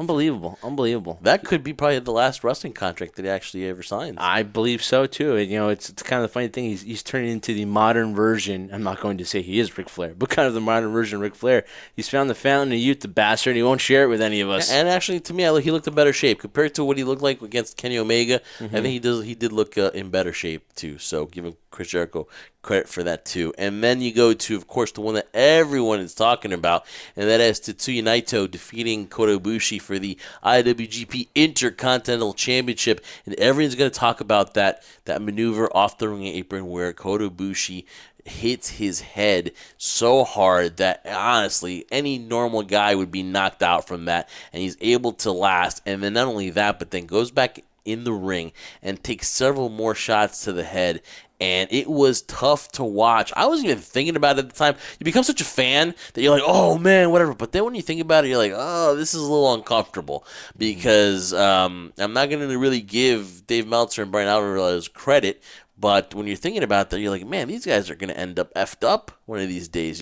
C: Unbelievable.
B: That could be probably the last wrestling contract that he actually ever signs.
C: I believe so too. And, it's kind of the funny thing. He's turning into the modern version. I'm not going to say he is Ric Flair, but kind of the modern version of Ric Flair. He's found the fountain of youth, the bastard, and he won't share it with any of us.
B: And actually, to me, he looked in better shape compared to what he looked like against Kenny Omega. I think he did look in better shape too. So give him Chris Jericho credit for that too. And then you go to, of course, the one that everyone is talking about, and that is Tetsuya Naito defeating Kota Ibushi for the IWGP Intercontinental Championship. And everyone's going to talk about that maneuver off the ring apron where Kota Ibushi hits his head so hard that honestly any normal guy would be knocked out from that, and he's able to last. And then not only that, but then goes back in the ring and takes several more shots to the head. And it was tough to watch. I wasn't even thinking about it at the time. You become such a fan that you're like, oh, man, whatever. But then when you think about it, you're like, oh, this is a little uncomfortable. Because I'm not going to really give Dave Meltzer and Brian Alvarez credit. But when you're thinking about that, you're like, man, these guys are going to end up effed up one of these days,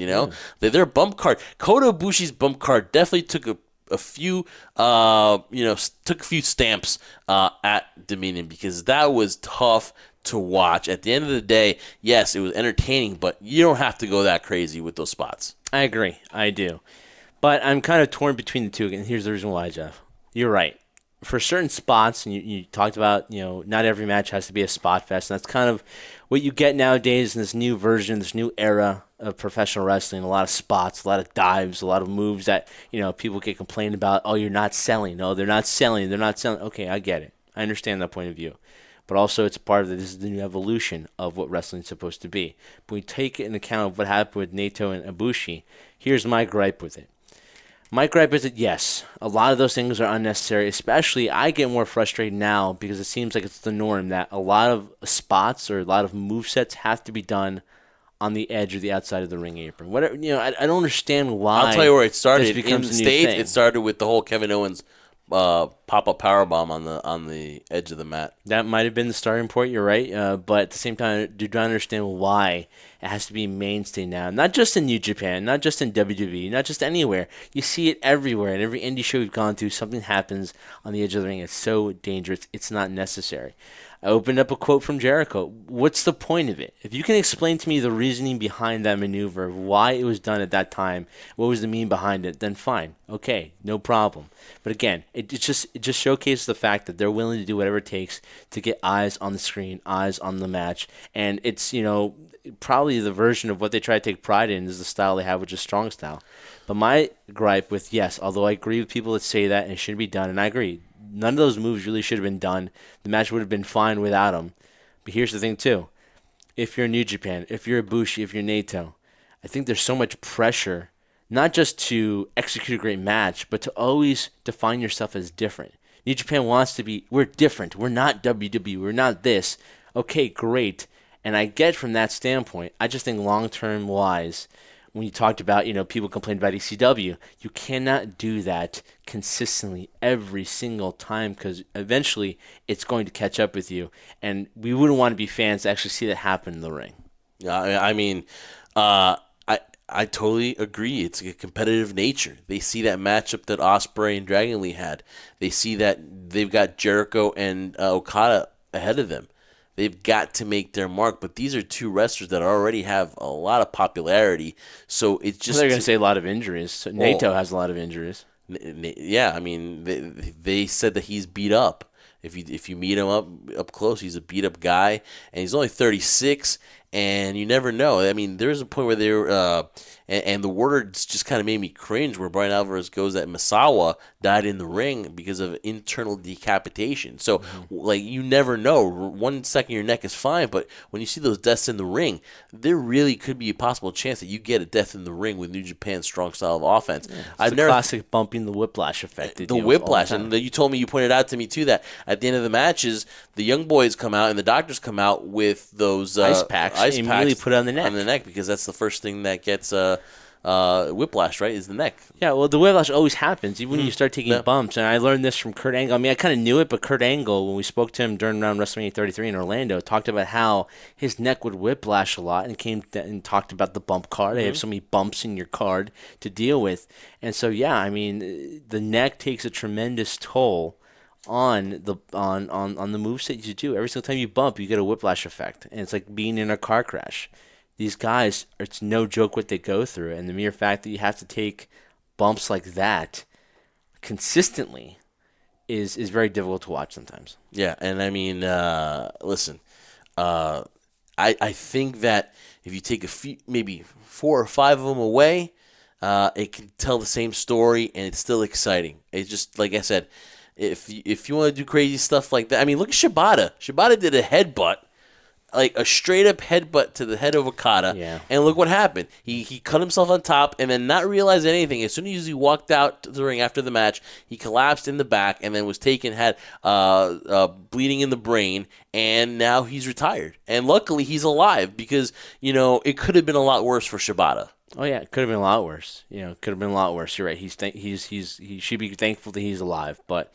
B: Their bump card. Kota Ibushi's bump card definitely took a few stamps at Dominion, because that was tough to watch. At the end of the day, yes, it was entertaining, but you don't have to go that crazy with those spots.
C: I agree. I do. But I'm kind of torn between the two, and here's the reason why, Jeff. You're right. For certain spots, and you talked about, not every match has to be a spot fest, and that's kind of what you get nowadays in this new version, this new era of professional wrestling. A lot of spots, a lot of dives, a lot of moves that, people get complained about. Oh, you're not selling. No, they're not selling. Okay, I get it. I understand that point of view. But also it's a part of this is the new evolution of what wrestling is supposed to be. But we take into account of what happened with Naito and Ibushi. Here's my gripe with it. My gripe is that, yes, a lot of those things are unnecessary. Especially, I get more frustrated now because it seems like it's the norm that a lot of spots or a lot of movesets have to be done on the edge or the outside of the ring apron. Whatever, I don't understand why.
B: I'll tell you where it started.
C: In
B: the States, it started with the whole Kevin Owens pop-up powerbomb on the edge of the mat.
C: That might have been the starting point, you're right. But at the same time, I do not understand why it has to be mainstay now. Not just in New Japan, not just in WWE, not just anywhere. You see it everywhere. In every indie show we've gone to, something happens on the edge of the ring. It's so dangerous. It's not necessary. I opened up a quote from Jericho. What's the point of it? If you can explain to me the reasoning behind that maneuver, why it was done at that time, what was the meaning behind it, then fine. Okay, no problem. But again, it just showcases the fact that they're willing to do whatever it takes to get eyes on the screen, eyes on the match. And it's, probably the version of what they try to take pride in is the style they have, which is strong style. But my gripe with, yes, although I agree with people that say that and it shouldn't be done, and I agree, none of those moves really should have been done. The match would have been fine without them. But here's the thing, too. If you're New Japan, if you're Ibushi, if you're Naito, I think there's so much pressure, not just to execute a great match, but to always define yourself as different. New Japan wants to be, we're different. We're not WWE. We're not this. Okay, great. And I get from that standpoint, I just think long-term wise, when you talked about, people complain about ECW, you cannot do that consistently every single time because eventually it's going to catch up with you. And we wouldn't want to be fans to actually see that happen in the ring.
B: Yeah, I totally agree. It's a competitive nature. They see that matchup that Ospreay and Dragon Lee had. They see that they've got Jericho and Okada ahead of them. They've got to make their mark, but these are two wrestlers that already have a lot of popularity. So it's just
C: they're going to say a lot of injuries. So Naito has a lot of injuries.
B: Yeah, they said that he's beat up. If you meet him up close, he's a beat up guy, and he's only 36. And you never know. There's a point where they were, and the words just kind of made me cringe, where Brian Alvarez goes that Misawa died in the ring because of internal decapitation. So, you never know. 1 second your neck is fine, but when you see those deaths in the ring, there really could be a possible chance that you get a death in the ring with New Japan's strong style of offense.
C: Yeah, it's the classic bumping the whiplash effect.
B: The whiplash, and you pointed out to me too that at the end of the matches, the young boys come out and the doctors come out with those
C: ice packs. Immediately put it on the neck.
B: Because that's the first thing that gets whiplash, right, is the neck.
C: Yeah, well, the whiplash always happens, even when you start taking bumps. And I learned this from Kurt Angle. I mean, I kind of knew it, but Kurt Angle, when we spoke to him during around WrestleMania 33 in Orlando, talked about how his neck would whiplash a lot and and talked about the bump card. They have so many bumps in your card to deal with. And so, yeah, I mean, the neck takes a tremendous toll on the moves that you do. Every single time you bump, you get a whiplash effect. And it's like being in a car crash. These guys, it's no joke what they go through, and the mere fact that you have to take bumps like that consistently is very difficult to watch sometimes.
B: Yeah, and I mean, listen, I think that if you take a few, maybe 4 or 5 of them away, it can tell the same story, and it's still exciting. It's just, like I said, if you want to do crazy stuff like that, I mean, look at Shibata. Shibata did a headbutt. Like a straight-up headbutt to the head of Okada, and look what happened. He cut himself on top and then not realize anything. As soon as he walked out to the ring after the match, he collapsed in the back and then was had bleeding in the brain, and now he's retired. And luckily, he's alive because, it could have been a lot worse for Shibata.
C: Oh, yeah, it could have been a lot worse. Could have been a lot worse. You're right. He should be thankful that he's alive, but...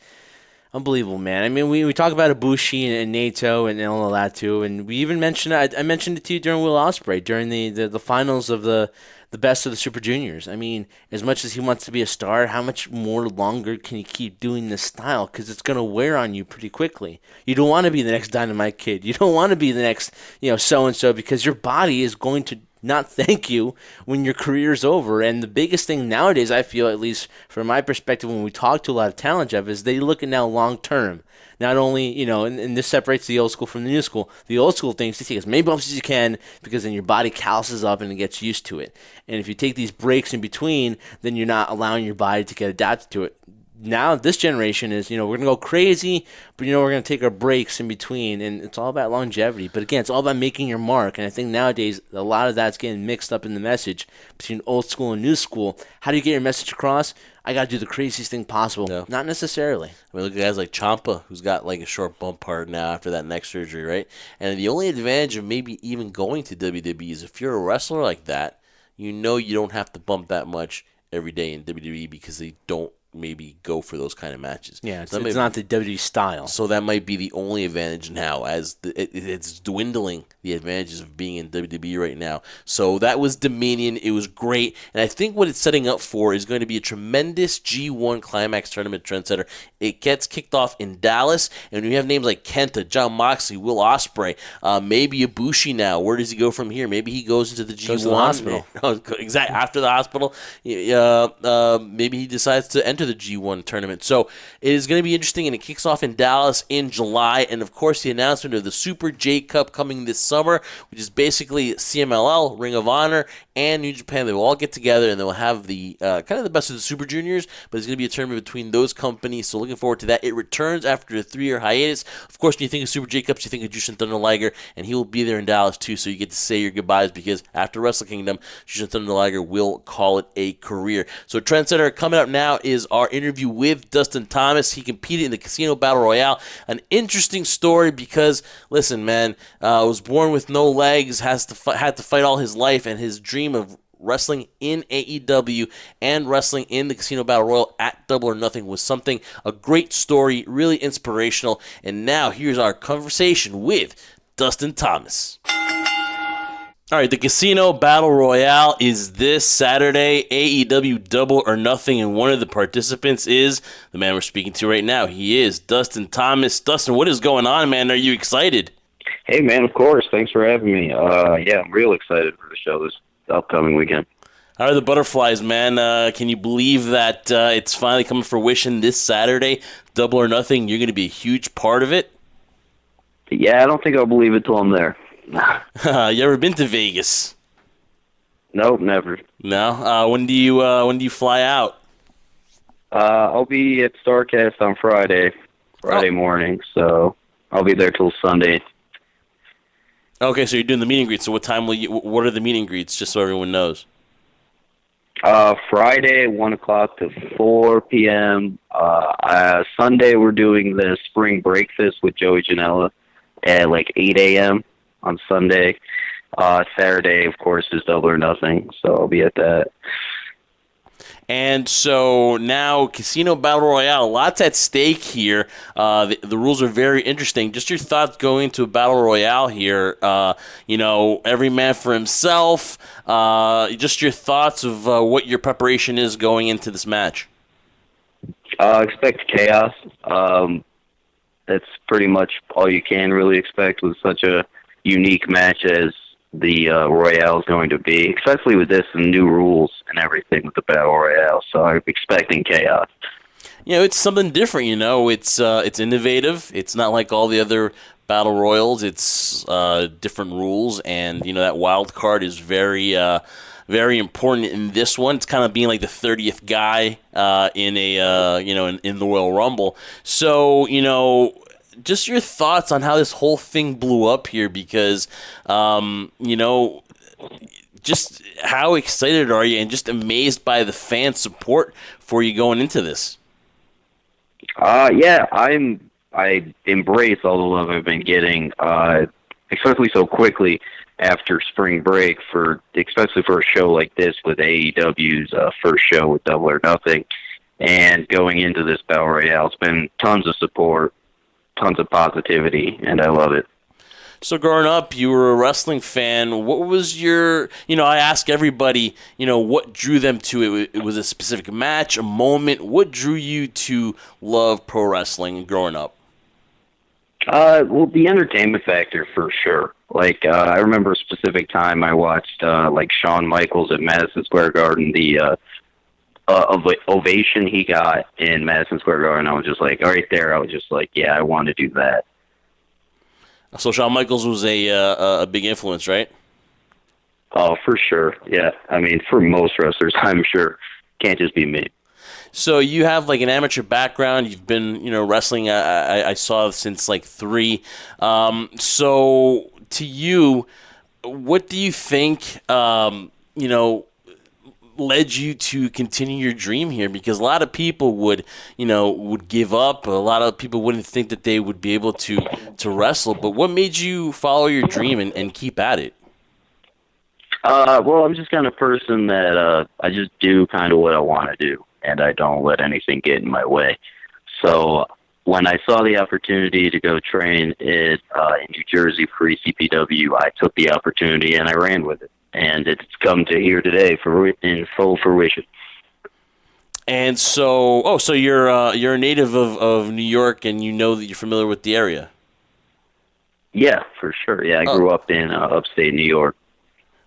C: Unbelievable, man. I mean, we talk about Ibushi and Naito and all of that, too. And we even mentioned, I mentioned it to you during Will Ospreay, during the finals of the best of the Super Juniors. I mean, as much as he wants to be a star, how much more longer can he keep doing this style? Because it's going to wear on you pretty quickly. You don't want to be the next Dynamite Kid. You don't want to be the next, so-and-so, because your body is going to not thank you when your career's over. And the biggest thing nowadays, I feel, at least from my perspective, when we talk to a lot of talent, Jeff, is they look at now long term. Not only, and this separates the old school from the new school. The old school things, you take as many bumps as you can because then your body calluses up and it gets used to it. And if you take these breaks in between, then you're not allowing your body to get adapted to it. Now, this generation is, we're going to go crazy, but, we're going to take our breaks in between, and it's all about longevity. But, again, it's all about making your mark, and I think nowadays a lot of that's getting mixed up in the message between old school and new school. How do you get your message across? I got to do the craziest thing possible. No. Not necessarily.
B: I mean, look at guys like Ciampa, who's got like a short bump part now after that neck surgery, right? And the only advantage of maybe even going to WWE is if you're a wrestler like that, you don't have to bump that much every day in WWE because they don't maybe go for those kind of matches.
C: Yeah, it's not the WWE style.
B: So that might be the only advantage now, as it's dwindling the advantages of being in WWE right now. So that was Dominion. It was great. And I think what it's setting up for is going to be a tremendous G1 Climax Tournament Trendsetter. It gets kicked off in Dallas, and we have names like Kenta, Jon Moxley, Will Ospreay, maybe Ibushi now. Where does he go from here? Maybe he goes into the G1.
C: Goes to the hospital.
B: Exactly. After the hospital, maybe he decides to enter the G1 tournament. So it is going to be interesting, and it kicks off in Dallas in July. And of course, the announcement of the Super J Cup coming this summer, which is basically CMLL, Ring of Honor, and New Japan. They will all get together, and they will have the kind of the best of the Super Juniors, but it's going to be a tournament between those companies. So looking forward to that. It returns after a 3-year hiatus. Of course, when you think of Super J Cups, you think of Jushin Thunder Liger, and he will be there in Dallas too. So you get to say your goodbyes, because after Wrestle Kingdom, Jushin Thunder Liger will call it a career. So Trendsetter, coming up now is our interview with Dustin Thomas. He competed in the Casino Battle Royale. An interesting story because, listen, man, was born with no legs, had to fight all his life, and his dream of wrestling in AEW and wrestling in the Casino Battle Royal at Double or Nothing was a great story, really inspirational. And now here's our conversation with Dustin Thomas. All right, the Casino Battle Royale is this Saturday, AEW Double or Nothing, and one of the participants is the man we're speaking to right now. He is Dustin Thomas. Dustin, what is going on, man? Are you excited?
D: Hey, man, of course. Thanks for having me. Yeah, I'm real excited for the show this upcoming weekend.
B: How are the butterflies, man? Can you believe that it's finally coming to fruition this Saturday, Double or Nothing? You're going to be a huge part of it?
D: Yeah, I don't think I'll believe it till I'm there.
B: You ever been to Vegas?
D: Nope, never.
B: No? When do you fly out?
D: I'll be at StarCast on Friday morning, so I'll be there till Sunday.
B: Okay, so you're doing the meet and greets. So what are the meet and greets, just so everyone knows?
D: Friday, 1 o'clock to 4 p.m. Sunday, we're doing the spring breakfast with Joey Janela at like 8 a.m. on Sunday. Saturday, of course, is Double or Nothing, so I'll be at that.
B: And so now Casino Battle Royale, lots at stake here. The rules are very interesting. Just your thoughts going into a Battle Royale here. Every man for himself. Just your thoughts of what your preparation is going into this match.
D: Expect chaos. That's pretty much all you can really expect with such a unique match as the Royale is going to be, especially with this and new rules and everything with the Battle Royale. So I'm expecting chaos.
B: It's something different. It's innovative. It's not like all the other battle royals. It's different rules, and that wild card is very very important in this one. It's kind of being like the 30th guy in the Royal Rumble. So just your thoughts on how this whole thing blew up here, because, just how excited are you and just amazed by the fan support for you going into this?
D: Yeah, I embrace all the love I've been getting, especially so quickly after spring break, especially for a show like this with AEW's first show with Double or Nothing, and going into this Battle Royale. It's been tons of support, tons of positivity, and I love it.
B: So growing up, you were a wrestling fan. What was your, I ask everybody, what drew them to it? It was a specific match, a moment. What drew you to love pro wrestling growing up?
D: Well, the entertainment factor for sure. Like, I remember a specific time I watched, Shawn Michaels at Madison Square Garden, the ovation he got in Madison Square Garden. I was just like, right there, I was just like, yeah, I want to do that.
B: So Shawn Michaels was a big influence, right?
D: Oh, for sure. Yeah. I mean, for most wrestlers, I'm sure. Can't just be me.
B: So you have like an amateur background. You've been, wrestling. I saw since like 3. So to you, what do you think? Led you to continue your dream here? Because a lot of people would give up. A lot of people wouldn't think that they would be able to wrestle. But what made you follow your dream and keep at it?
D: Well, I'm just kind of person that I just do kind of what I want to do, and I don't let anything get in my way. So when I saw the opportunity to go train in New Jersey for ECPW, I took the opportunity and I ran with it. And it's come to here today in full fruition.
B: And so, so you're a native of New York, and that you're familiar with the area.
D: Yeah, for sure. Yeah, I grew up in upstate New York.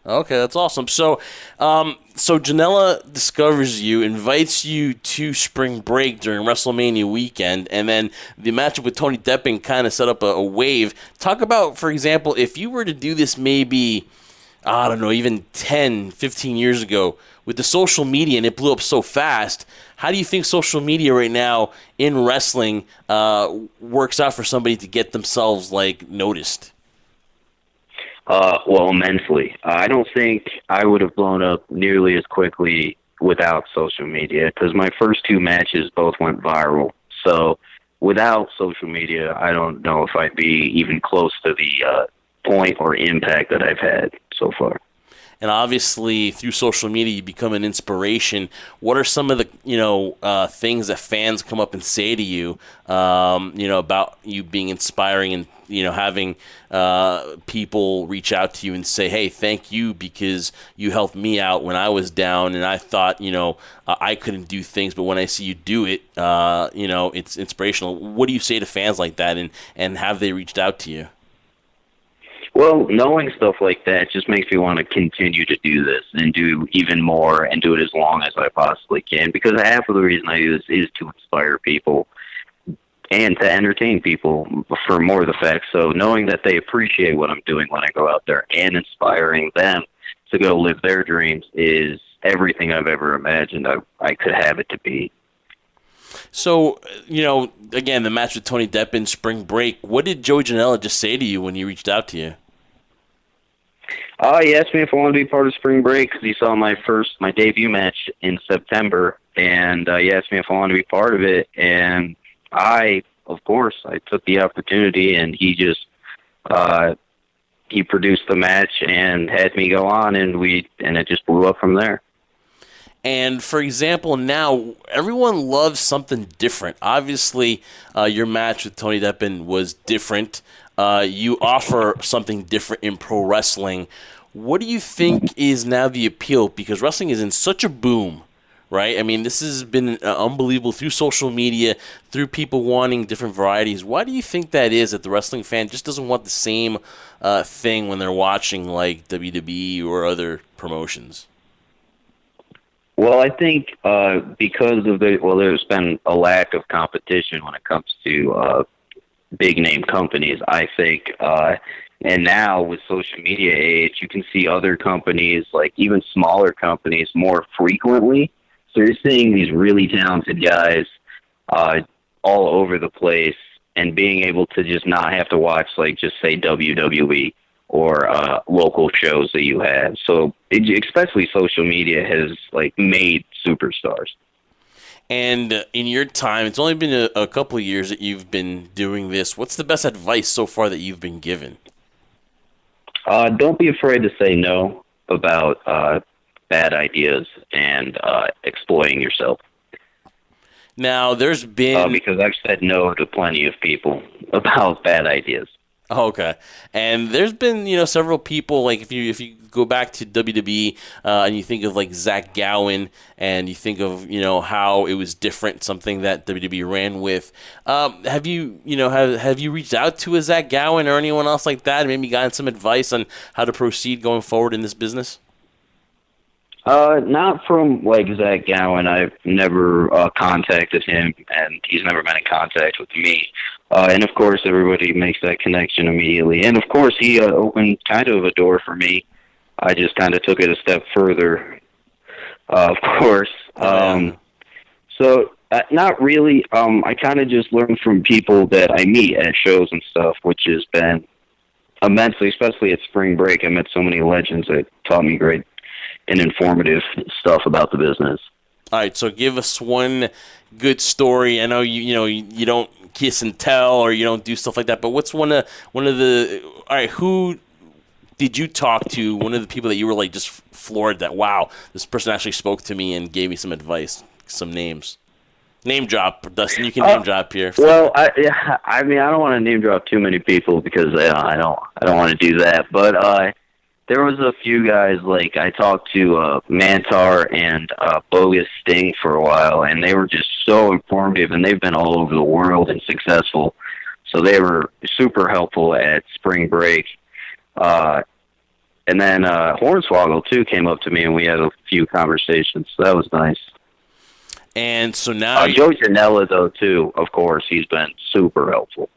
B: Okay, that's awesome. So, Janela discovers you, invites you to spring break during WrestleMania weekend, and then the matchup with Tony Deppen kind of set up a wave. Talk about, for example, if you were to do this maybe, I don't know, even 10, 15 years ago, with the social media, and it blew up so fast, how do you think social media right now in wrestling works out for somebody to get themselves, noticed?
D: Well, immensely. I don't think I would have blown up nearly as quickly without social media, because my first 2 matches both went viral. So without social media, I don't know if I'd be even close to the point or impact that I've had so far.
B: And obviously, through social media, you become an inspiration. What are some of the things that fans come up and say to you, about you being inspiring, and having people reach out to you and say, "Hey, thank you because you helped me out when I was down, and I thought I couldn't do things, but when I see you do it, it's inspirational." What do you say to fans like that, and have they reached out to you?
D: Well, knowing stuff like that just makes me want to continue to do this and do even more and do it as long as I possibly can, because half of the reason I do this is to inspire people and to entertain people for more of the fact. So knowing that they appreciate what I'm doing when I go out there and inspiring them to go live their dreams is everything I've ever imagined I could have it to be.
B: So, again, the match with Tony Deppen, spring break, what did Joey Janela just say to you when he reached out to you?
D: He asked me if I wanted to be part of spring break because he saw my debut match in September, and he asked me if I wanted to be part of it, and of course, I took the opportunity, and he just he produced the match and had me go on, and it just blew up from there.
B: And for example, now everyone loves something different. Obviously, your match with Tony Deppen was different. You offer something different in pro wrestling. What do you think is now the appeal? Because wrestling is in such a boom, right? I mean, this has been unbelievable through social media, through people wanting different varieties. Why do you think that is, that the wrestling fan just doesn't want the same thing when they're watching like WWE or other promotions?
D: Well, I think because of there's been a lack of competition when it comes to big name companies, I think. And now with social media age, you can see other companies, like even smaller companies, more frequently. So you're seeing these really talented guys all over the place, and being able to just not have to watch, like, just say WWE or local shows that you have. So especially social media has, like, made superstars.
B: And in your time, it's only been a couple of years that you've been doing this. What's the best advice so far that you've been given?
D: Don't be afraid to say no about bad ideas and exploiting yourself.
B: Now, there's been...
D: because I've said no to plenty of people about bad ideas.
B: Oh, okay. And there's been, several people, like if you go back to WWE and you think of like Zach Gowen, and you think of, how it was different, something that WWE ran with. Have you reached out to a Zach Gowen or anyone else like that, and maybe gotten some advice on how to proceed going forward in this business?
D: Not from, like, Zach Gowen. I've never contacted him, and he's never been in contact with me. And, of course, everybody makes that connection immediately. And, of course, he opened kind of a door for me. I just kind of took it a step further, of course. So, not really. I kind of just learned from people that I meet at shows and stuff, which has been immensely, especially at spring break. I met so many legends that taught me great and informative stuff about the business.
B: All right, so give us one good story. I know you don't kiss and tell, or you don't do stuff like that, but what's one of the... All right, who did you talk to, one of the people that you were like just floored that, wow, this person actually spoke to me and gave me some advice, some names? Name drop, Dustin. You can name drop here.
D: Well, I don't want to name drop too many people because I don't want to do that. But there was a few guys, like I talked to Mantar and Bogus Sting for a while, and they were just so informative, and they've been all over the world and successful. So they were super helpful at spring break. And then Hornswoggle, too, came up to me, and we had a few conversations. So that was nice.
B: And so now...
D: Joey Janela, though, too, of course. He's been super helpful.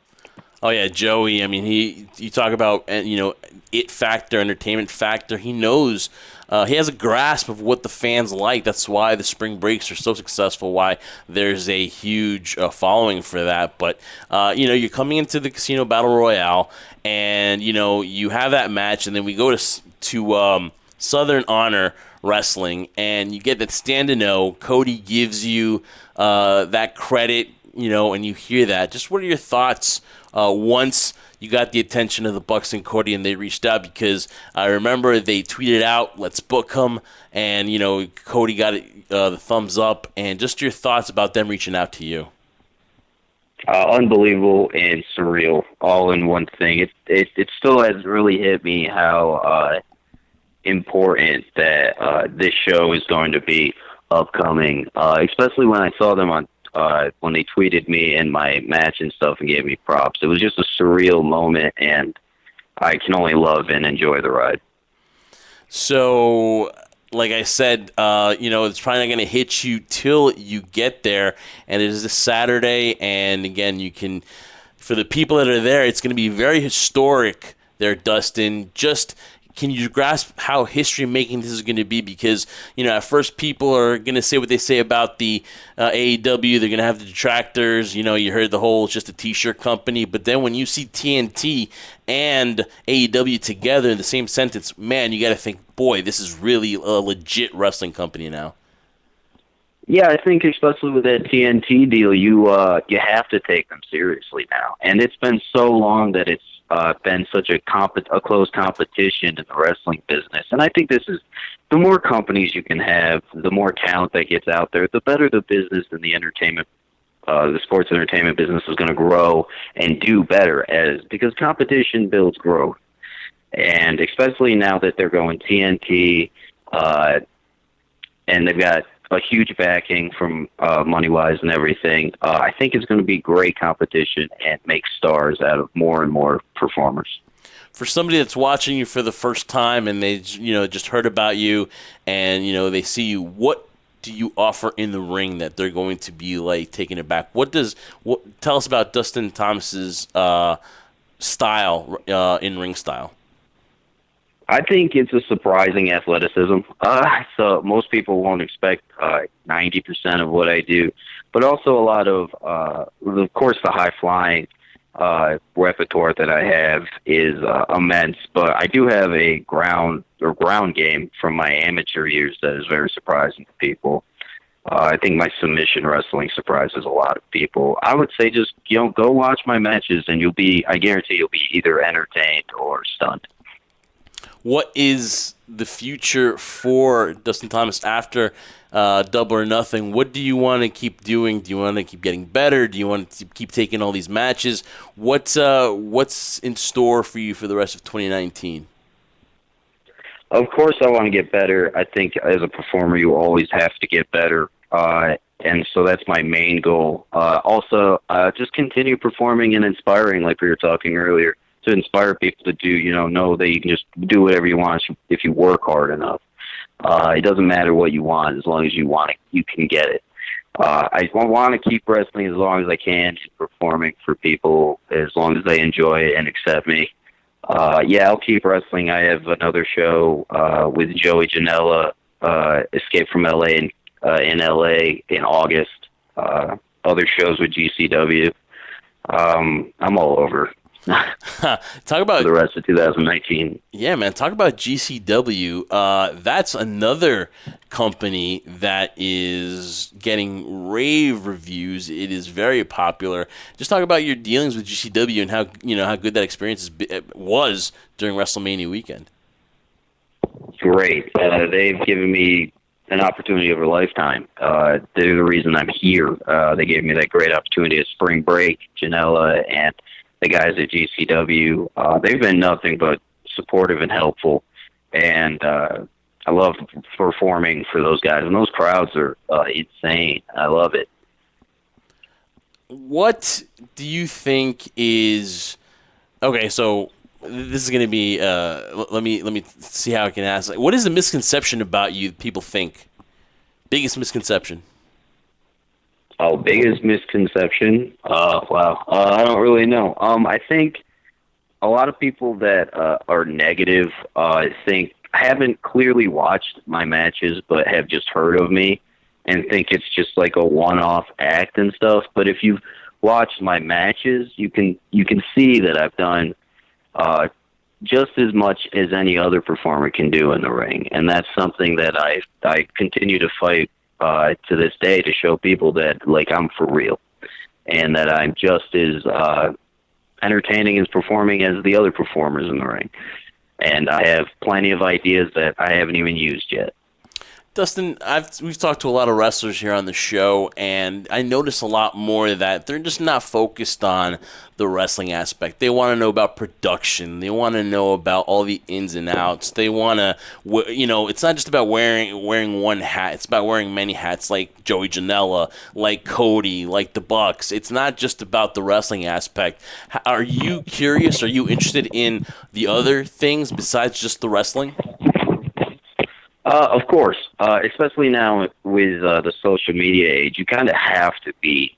B: Oh, yeah, Joey. I mean, you talk about, it factor, entertainment factor. He knows, he has a grasp of what the fans like. That's why the spring breaks are so successful, why there's a huge following for that. But, you're coming into the Casino Battle Royale, and, you have that match, and then we go to Southern Honor Wrestling, and you get that stand and know. Cody gives you that credit, and you hear that. Just what are your thoughts once you got the attention of the Bucks and Cody and they reached out? Because I remember they tweeted out, "Let's book them," and Cody got the thumbs up. And just your thoughts about them reaching out to you.
D: Unbelievable and surreal, all in one thing. It still hasn't really hit me how important that this show is going to be upcoming, especially when I saw them on when they tweeted me in my match and stuff and gave me props. It was just a surreal moment, and I can only love and enjoy the ride.
B: So, like I said, it's probably not going to hit you till you get there, and it is this Saturday, and again, you can, for the people that are there, it's going to be very historic there, Dustin. Just... can you grasp how history-making this is going to be? Because, at first people are going to say what they say about the AEW. They're going to have the detractors. You heard the whole, it's just a T-shirt company. But then when you see TNT and AEW together in the same sentence, man, you got to think, boy, this is really a legit wrestling company now.
D: Yeah, I think especially with that TNT deal, you have to take them seriously now. And it's been so long that it's been such a close competition in the wrestling business. And I think this is, the more companies you can have, the more talent that gets out there, the better the business and the sports entertainment business is going to grow and do better, because competition builds growth. And especially now that they're going TNT, and they've got a huge backing from money-wise and everything, I think it's going to be great competition and make stars out of more and more performers.
B: For somebody that's watching you for the first time and they just heard about you and they see you, what do you offer in the ring that they're going to be like taking it back? Tell us about Dustin Thomas's style, in-ring style.
D: I think it's a surprising athleticism. So most people won't expect 90% of what I do, but also a lot of course, the high flying repertoire that I have is immense. But I do have a ground game from my amateur years that is very surprising to people. I think my submission wrestling surprises a lot of people. I would say just go watch my matches, and I guarantee you'll be either entertained or stunned.
B: What is the future for Dustin Thomas after Double or Nothing? What do you want to keep doing? Do you want to keep getting better? Do you want to keep taking all these matches? What's in store for you for the rest of 2019?
D: Of course, I want to get better. I think as a performer, you always have to get better. And so that's my main goal. Also, just continue performing and inspiring, like we were talking earlier, to inspire people to do, know that you can just do whatever you want if you work hard enough. It doesn't matter what you want, as long as you want it, you can get it. I want to keep wrestling as long as I can, and performing for people as long as they enjoy it and accept me. I'll keep wrestling. I have another show with Joey Janela, Escape from LA in LA in August. Other shows with GCW. I'm all over.
B: Talk about
D: the rest of 2019.
B: Yeah, man. Talk about GCW. That's another company that is getting rave reviews. It is very popular. Just talk about your dealings with GCW and how good that experience was during WrestleMania weekend.
D: Great. They've given me an opportunity of a lifetime. They're the reason I'm here. They gave me that great opportunity at Spring Break, Janela, and the guys at GCW. They've been nothing but supportive and helpful, and I love performing for those guys, and those crowds are insane. I love it.
B: What do you think is okay? So this is going to be. Let me see how I can ask. What is the misconception about you people think? Biggest misconception.
D: Oh, biggest misconception? Wow. I don't really know. I think a lot of people that are negative haven't clearly watched my matches, but have just heard of me and think it's just like a one-off act and stuff. But if you've watched my matches, you can see that I've done just as much as any other performer can do in the ring, and that's something that I continue to fight to this day to show people that I'm for real, and that I'm just as entertaining as performing as the other performers in the ring. And I have plenty of ideas that I haven't even used yet.
B: Dustin, we've talked to a lot of wrestlers here on the show, and I notice a lot more that they're just not focused on the wrestling aspect. They want to know about production. They want to know about all the ins and outs. They want to, it's not just about wearing one hat. It's about wearing many hats, like Joey Janela, like Cody, like the Bucks. It's not just about the wrestling aspect. Are you curious? Are you interested in the other things besides just the wrestling?
D: Of course, especially now with the social media age, you kind of have to be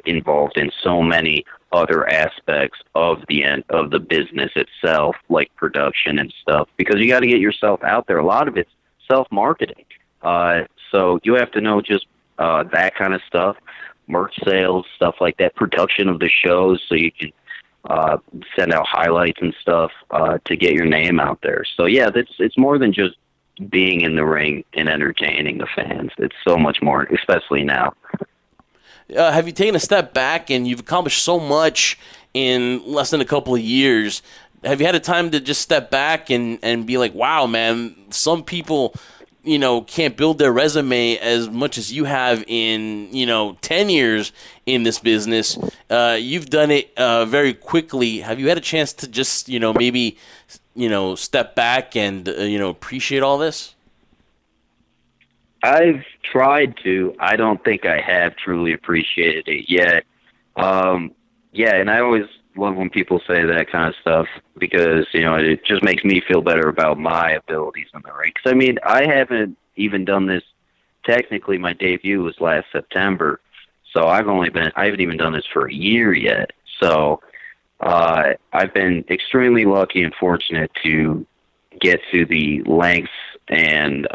D: involved in so many other aspects of the business itself, like production and stuff, because you got to get yourself out there. A lot of it's self-marketing, so you have to know just that kind of stuff, merch sales, stuff like that, production of the shows, so you can send out highlights and stuff to get your name out there. So yeah, it's more than just being in the ring and entertaining the fans. It's so much more, especially now.
B: Have you taken a step back and you've accomplished so much in less than a couple of years. Have you had a time to just step back and be like, wow, man, some people, can't build their resume as much as you have in, 10 years in this business. You've done it very quickly. Have you had a chance to just, maybe, step back and, appreciate all this?
D: I've tried to. I don't think I have truly appreciated it yet. Yeah, and I always love when people say that kind of stuff because, it just makes me feel better about my abilities in the ring. 'Cause, I haven't even done this. Technically, my debut was last September, so I haven't even done this for a year yet. So I've been extremely lucky and fortunate to get to the lengths and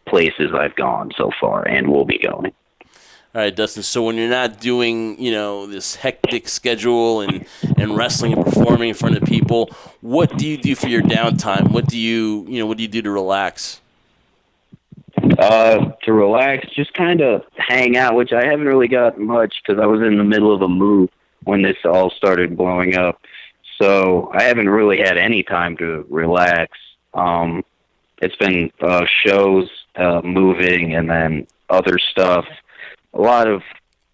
D: places I've gone so far and will be going.
B: All right, Dustin, so when you're not doing, this hectic schedule and wrestling and performing in front of people, what do you do for your downtime? What do you do to relax?
D: To relax, just kind of hang out, which I haven't really got much because I was in the middle of a move when this all started blowing up. So I haven't really had any time to relax. It's been shows, moving, and then other stuff. A lot of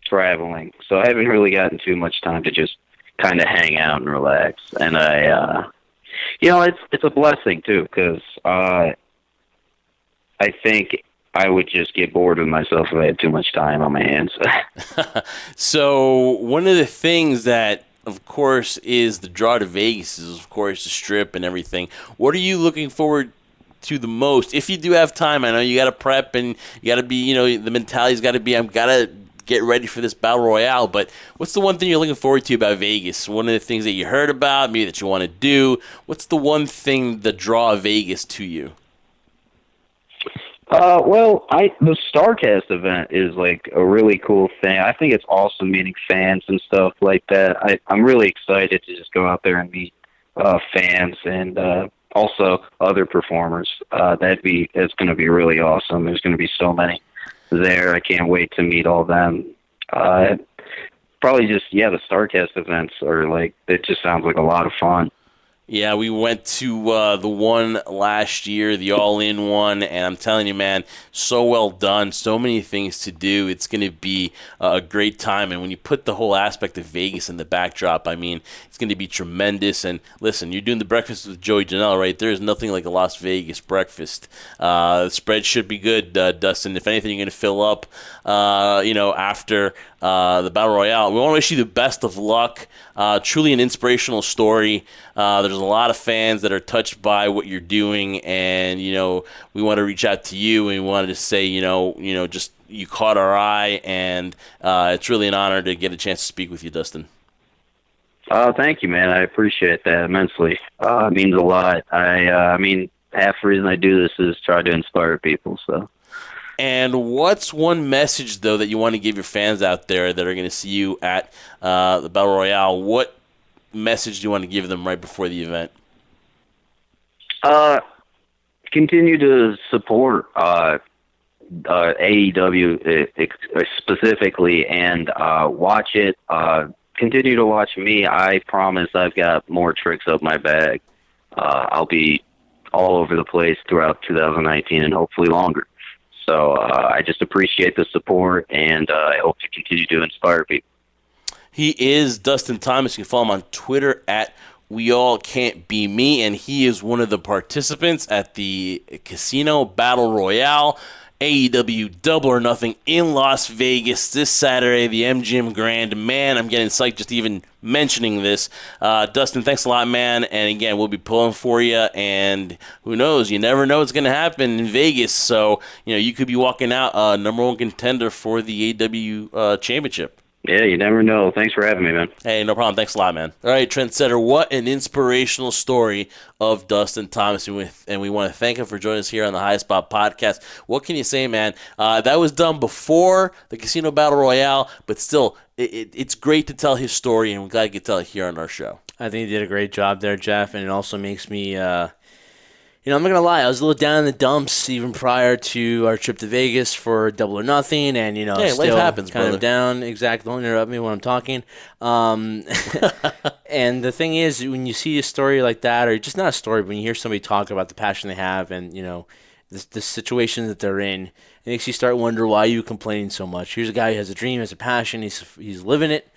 D: traveling, so I haven't really gotten too much time to just kind of hang out and relax. And it's a blessing too, because I think I would just get bored with myself if I had too much time on my hands.
B: So one of the things that, of course, is the draw to Vegas is, of course, the Strip and everything. What are you looking forward to the most, if you do have time? I know you got to prep and you got to be, the mentality's got to be, I've got to get ready for this battle royale. But what's the one thing you're looking forward to about Vegas? One of the things that you heard about, maybe that you want to do. What's the one thing that draw Vegas to you?
D: The StarCast event is like a really cool thing. I think it's awesome meeting fans and stuff like that. I'm really excited to just go out there and meet fans and also other performers. It's going to be really awesome. There's going to be so many there. I can't wait to meet all of them. Probably just, the StarCast events it just sounds like a lot of fun.
B: Yeah, we went to the one last year, the all-in one, and I'm telling you, man, so well done, so many things to do. It's going to be a great time, and when you put the whole aspect of Vegas in the backdrop, it's going to be tremendous. And listen, you're doing the breakfast with Joey Janelle, right? There is nothing like a Las Vegas breakfast. The spread should be good, Dustin. If anything, you're going to fill up, after the Battle Royale. We want to wish you the best of luck. Truly an inspirational story. There's a lot of fans that are touched by what you're doing, and we want to reach out to you, and we wanted to say, just you caught our eye, and it's really an honor to get a chance to speak with you, Dustin.
D: Thank you, man. I appreciate that immensely. It means a lot. Half the reason I do this is try to inspire people. So.
B: And what's one message, though, that you want to give your fans out there that are going to see you at the Battle Royale? What message do you want to give them right before the event?
D: Continue to support AEW specifically and watch it. Continue to watch me. I promise I've got more tricks up my bag. I'll be all over the place throughout 2019 and hopefully longer. So I just appreciate the support, and I hope to continue to inspire people.
B: He is Dustin Thomas. You can follow him on Twitter at WeAllCan'tBeMe, and he is one of the participants at the Casino Battle Royale, AEW Double or Nothing in Las Vegas this Saturday, the MGM Grand. Man, I'm getting psyched just even mentioning this. Dustin, thanks a lot, man. And again, we'll be pulling for you. And who knows? You never know what's going to happen in Vegas. So, you could be walking out number one contender for the AEW Championship.
D: Yeah, you never know. Thanks for having me, man.
B: Hey, no problem. Thanks a lot, man. All right, Trendsetter, what an inspirational story of Dustin Thomas. And we want to thank him for joining us here on the High Spot Podcast. What can you say, man? That was done before the Casino Battle Royale, but still, it's great to tell his story, and we're glad you could tell it here on our show.
C: I think he did a great job there, Jeff, and it also makes me I'm not going to lie. I was a little down in the dumps even prior to our trip to Vegas for Double or Nothing. And,
B: hey,
C: still
B: life happens,
C: kind
B: brother.
C: of down. Exactly. Don't interrupt me when I'm talking. And the thing is, when you see a story like that, or just not a story, but when you hear somebody talk about the passion they have and, the situation that they're in, it makes you start wondering why you complaining so much. Here's a guy who has a dream, has a passion. He's living it.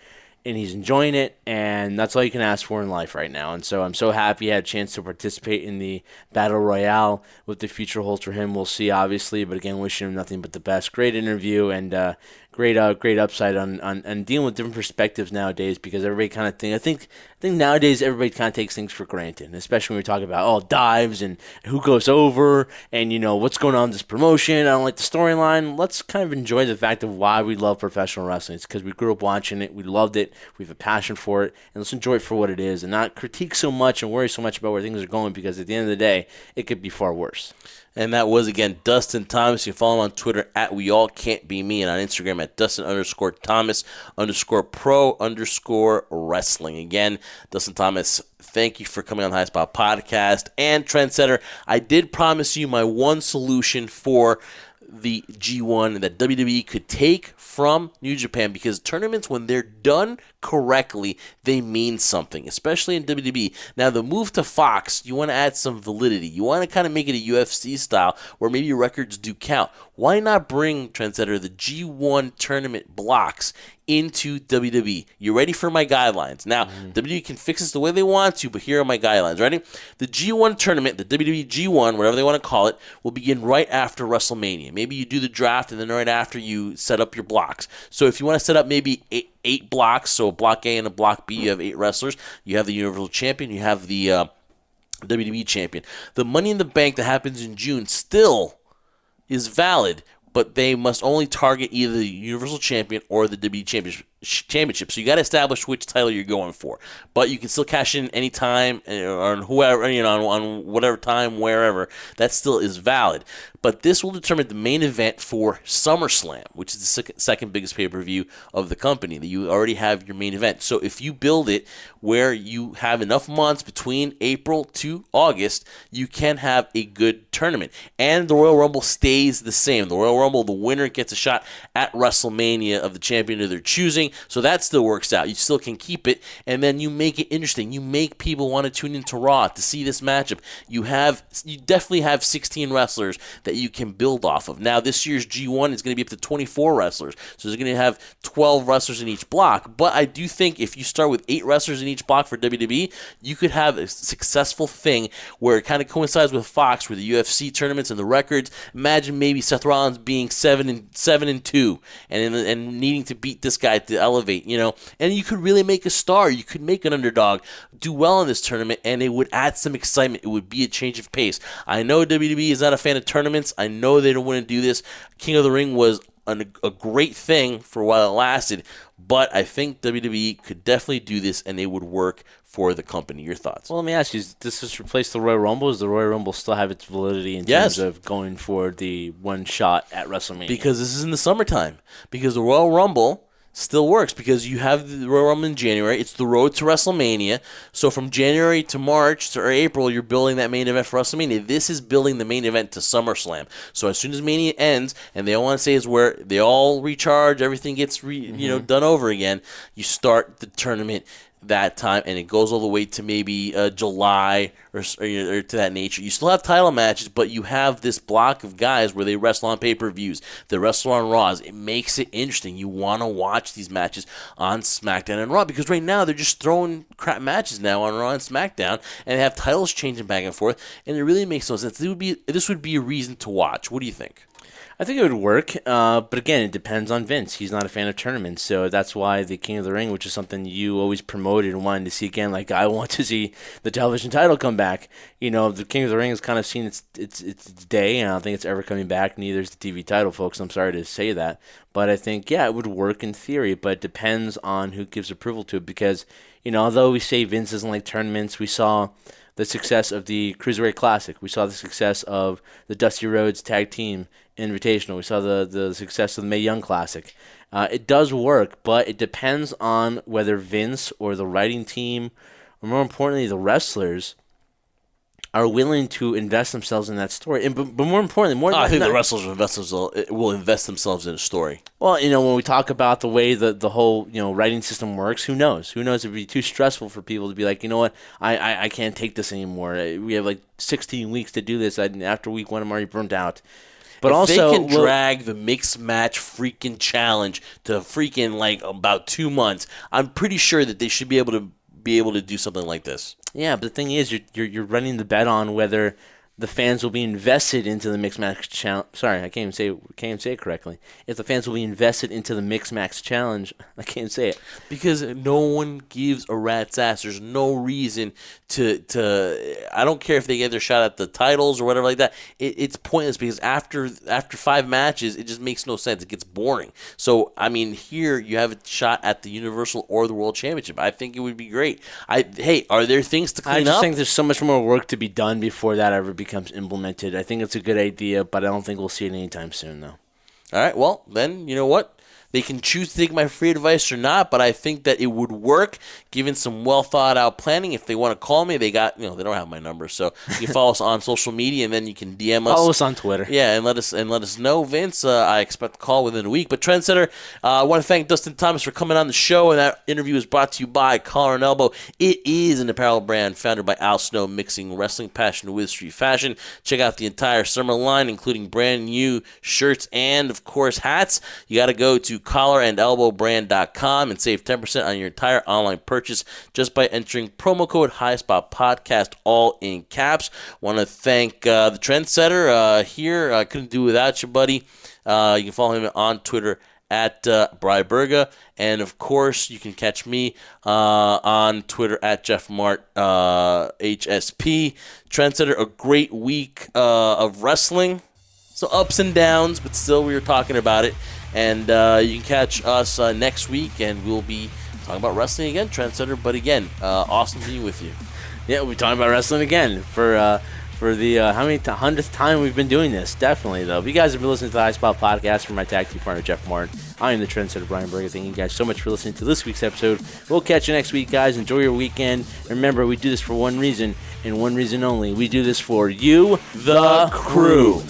C: And he's enjoying it, and that's all you can ask for in life right now. And so I'm so happy I had a chance to participate in the Battle Royale. What the future holds for him, we'll see, obviously. But again, wishing him nothing but the best. Great interview, and great upside on dealing with different perspectives nowadays, because everybody kind of I think nowadays everybody kind of takes things for granted, especially when we talk about dives and who goes over and what's going on in this promotion. I don't like the storyline. Let's kind of enjoy the fact of why we love professional wrestling. It's because we grew up watching it, we loved it, we have a passion for it, and let's enjoy it for what it is and not critique so much and worry so much about where things are going, because at the end of the day, it could be far worse.
B: And that was, again, Dustin Thomas. You can follow him on Twitter at WeAllCan'tBeMe, and on Instagram at Dustin_Thomas_pro_wrestling. Again, Dustin Thomas, thank you for coming on the High Spot Podcast. And Trendsetter, I did promise you my one solution for the G1 that WWE could take from New Japan, because tournaments, when they're done correctly, they mean something, especially in WWE. Now, the move to Fox, you want to add some validity. You want to kind of make it a UFC style where maybe records do count. Why not bring, Trendsetter, the G1 tournament blocks into WWE? You ready for my guidelines? Now, WWE can fix this the way they want to, but here are my guidelines. Ready? The G1 tournament, the WWE G1, whatever they want to call it, will begin right after WrestleMania. Maybe you do the draft, and then right after you set up your blocks. So if you want to set up maybe eight blocks, so a block A and a block B, you have 8 wrestlers. You have the Universal Champion. You have the WWE Champion. The Money in the Bank that happens in June still is valid, but they must only target either the Universal Champion or the WWE Championship. So you got to establish which title you're going for. But you can still cash in any time on whoever, on whatever time, wherever. That still is valid. But this will determine the main event for SummerSlam, which is the second biggest pay-per-view of the company. That you already have your main event. So if you build it where you have enough months between April to August, you can have a good tournament. And the Royal Rumble stays the same. The Royal Rumble, the winner gets a shot at WrestleMania of the champion of their choosing. So that still works out. You still can keep it, and then you make it interesting. You make people want to tune into Raw to see this matchup. You definitely have 16 wrestlers that you can build off of. Now, this year's G1 is going to be up to 24 wrestlers, so they're going to have 12 wrestlers in each block. But I do think if you start with 8 wrestlers in each block for WWE, you could have a successful thing where it kind of coincides with Fox, where the UFC tournaments and the records. Imagine maybe Seth Rollins being 7-2 and needing to beat this guy to elevate, and you could really make a star. You could make an underdog do well in this tournament, and it would add some excitement. It would be a change of pace. I know WWE is not a fan of tournaments. I know they don't want to do this. King of the Ring was a great thing for a while it lasted, but I think WWE could definitely do this, and it would work for the company. Your thoughts?
C: Well, let me ask you, does this replace the Royal Rumble? Does the Royal Rumble still have its validity in terms of going for the one shot at WrestleMania?
B: Because this is in the summertime. Because the Royal Rumble still works, because you have the Royal Rumble in January. It's the road to WrestleMania. So from January to March or April, you're building that main event for WrestleMania. This is building the main event to SummerSlam. So as soon as Mania ends, and they all want to say is where they all recharge, everything gets done over again, you start the tournament that time, and it goes all the way to maybe July or to that nature. You still have title matches, but you have this block of guys where they wrestle on pay-per-views, they wrestle on Raws. It makes it interesting. You want to watch these matches on SmackDown and Raw, because right now they're just throwing crap matches now on Raw and SmackDown, and they have titles changing back and forth, and it really makes no sense. This would be a reason to watch. What do you think?
C: I think it would work, but again, it depends on Vince. He's not a fan of tournaments, so that's why the King of the Ring, which is something you always promoted and wanted to see again, like I want to see the television title come back. The King of the Ring has kind of seen its day, and I don't think it's ever coming back. Neither is the TV title, folks. I'm sorry to say that, but I think, it would work in theory, but it depends on who gives approval to it, because, although we say Vince doesn't like tournaments, we saw the success of the Cruiserweight Classic. We saw the success of the Dusty Rhodes Tag Team Invitational. We saw the success of the Mae Young Classic. It does work, but it depends on whether Vince or the writing team, or more importantly, the wrestlers, are willing to invest themselves in that story. And but more importantly,
B: I think the wrestlers will invest themselves in a story.
C: Well, when we talk about the way the whole writing system works, who knows? Who knows? It'd be too stressful for people to be like, you know what, I can't take this anymore. We have like 16 weeks to do this. After week 1, I'm already burnt out. But
B: if
C: also,
B: they can drag the mixed match freaking challenge to freaking like about 2 months, I'm pretty sure that they should be able to do something like this.
C: Yeah, but the thing is, you're running the bet on whether the fans will be invested into the mixed match challenge. Sorry, I can't even say it correctly. If the fans will be invested into the mixed match challenge, I can't say it
B: because no one gives a rat's ass. There's no reason to. I don't care if they get their shot at the titles or whatever like that. It's pointless because after 5 matches, it just makes no sense. It gets boring. So I mean, here you have a shot at the Universal or the World Championship. I think it would be great. Hey, are there things to clean up?
C: I just think there's so much more work to be done before that ever becomes implemented. I think it's a good idea, but I don't think we'll see it anytime soon, though.
B: All right, well, then, you know what? They can choose to take my free advice or not, but I think that it would work given some well-thought-out planning. If they want to call me, they don't have my number, so you can follow us on social media, and then you can DM us.
C: Follow us on Twitter.
B: Yeah, and let us know, Vince. I expect a call within a week. But Trendsetter, I want to thank Dustin Thomas for coming on the show, and that interview is brought to you by Collar and Elbow. It is an apparel brand founded by Al Snow, mixing wrestling passion with street fashion. Check out the entire summer line, including brand new shirts and, of course, hats. You got to go to collarandelbowbrand.com and save 10% on your entire online purchase just by entering promo code HighSpotPodcast, all in caps. Want to thank the Trendsetter here. I couldn't do it without you, buddy. You can follow him on Twitter at Bryberga. And, of course, you can catch me on Twitter at JeffMart HSP. Trendsetter, a great week of wrestling. So ups and downs, but still we were talking about it. And you can catch us next week, and we'll be talking about wrestling again, Trendsetter. But again, awesome being with you.
C: Yeah, we'll be talking about wrestling again for the how many 100th time we've been doing this. Definitely, though. If you guys have been listening to the High Spot Podcast from my tag team partner, Jeff Martin, I am the Trendsetter, Brian Berger. Thank you guys so much for listening to this week's episode. We'll catch you next week, guys. Enjoy your weekend. Remember, we do this for one reason, and one reason only. We do this for you, the crew.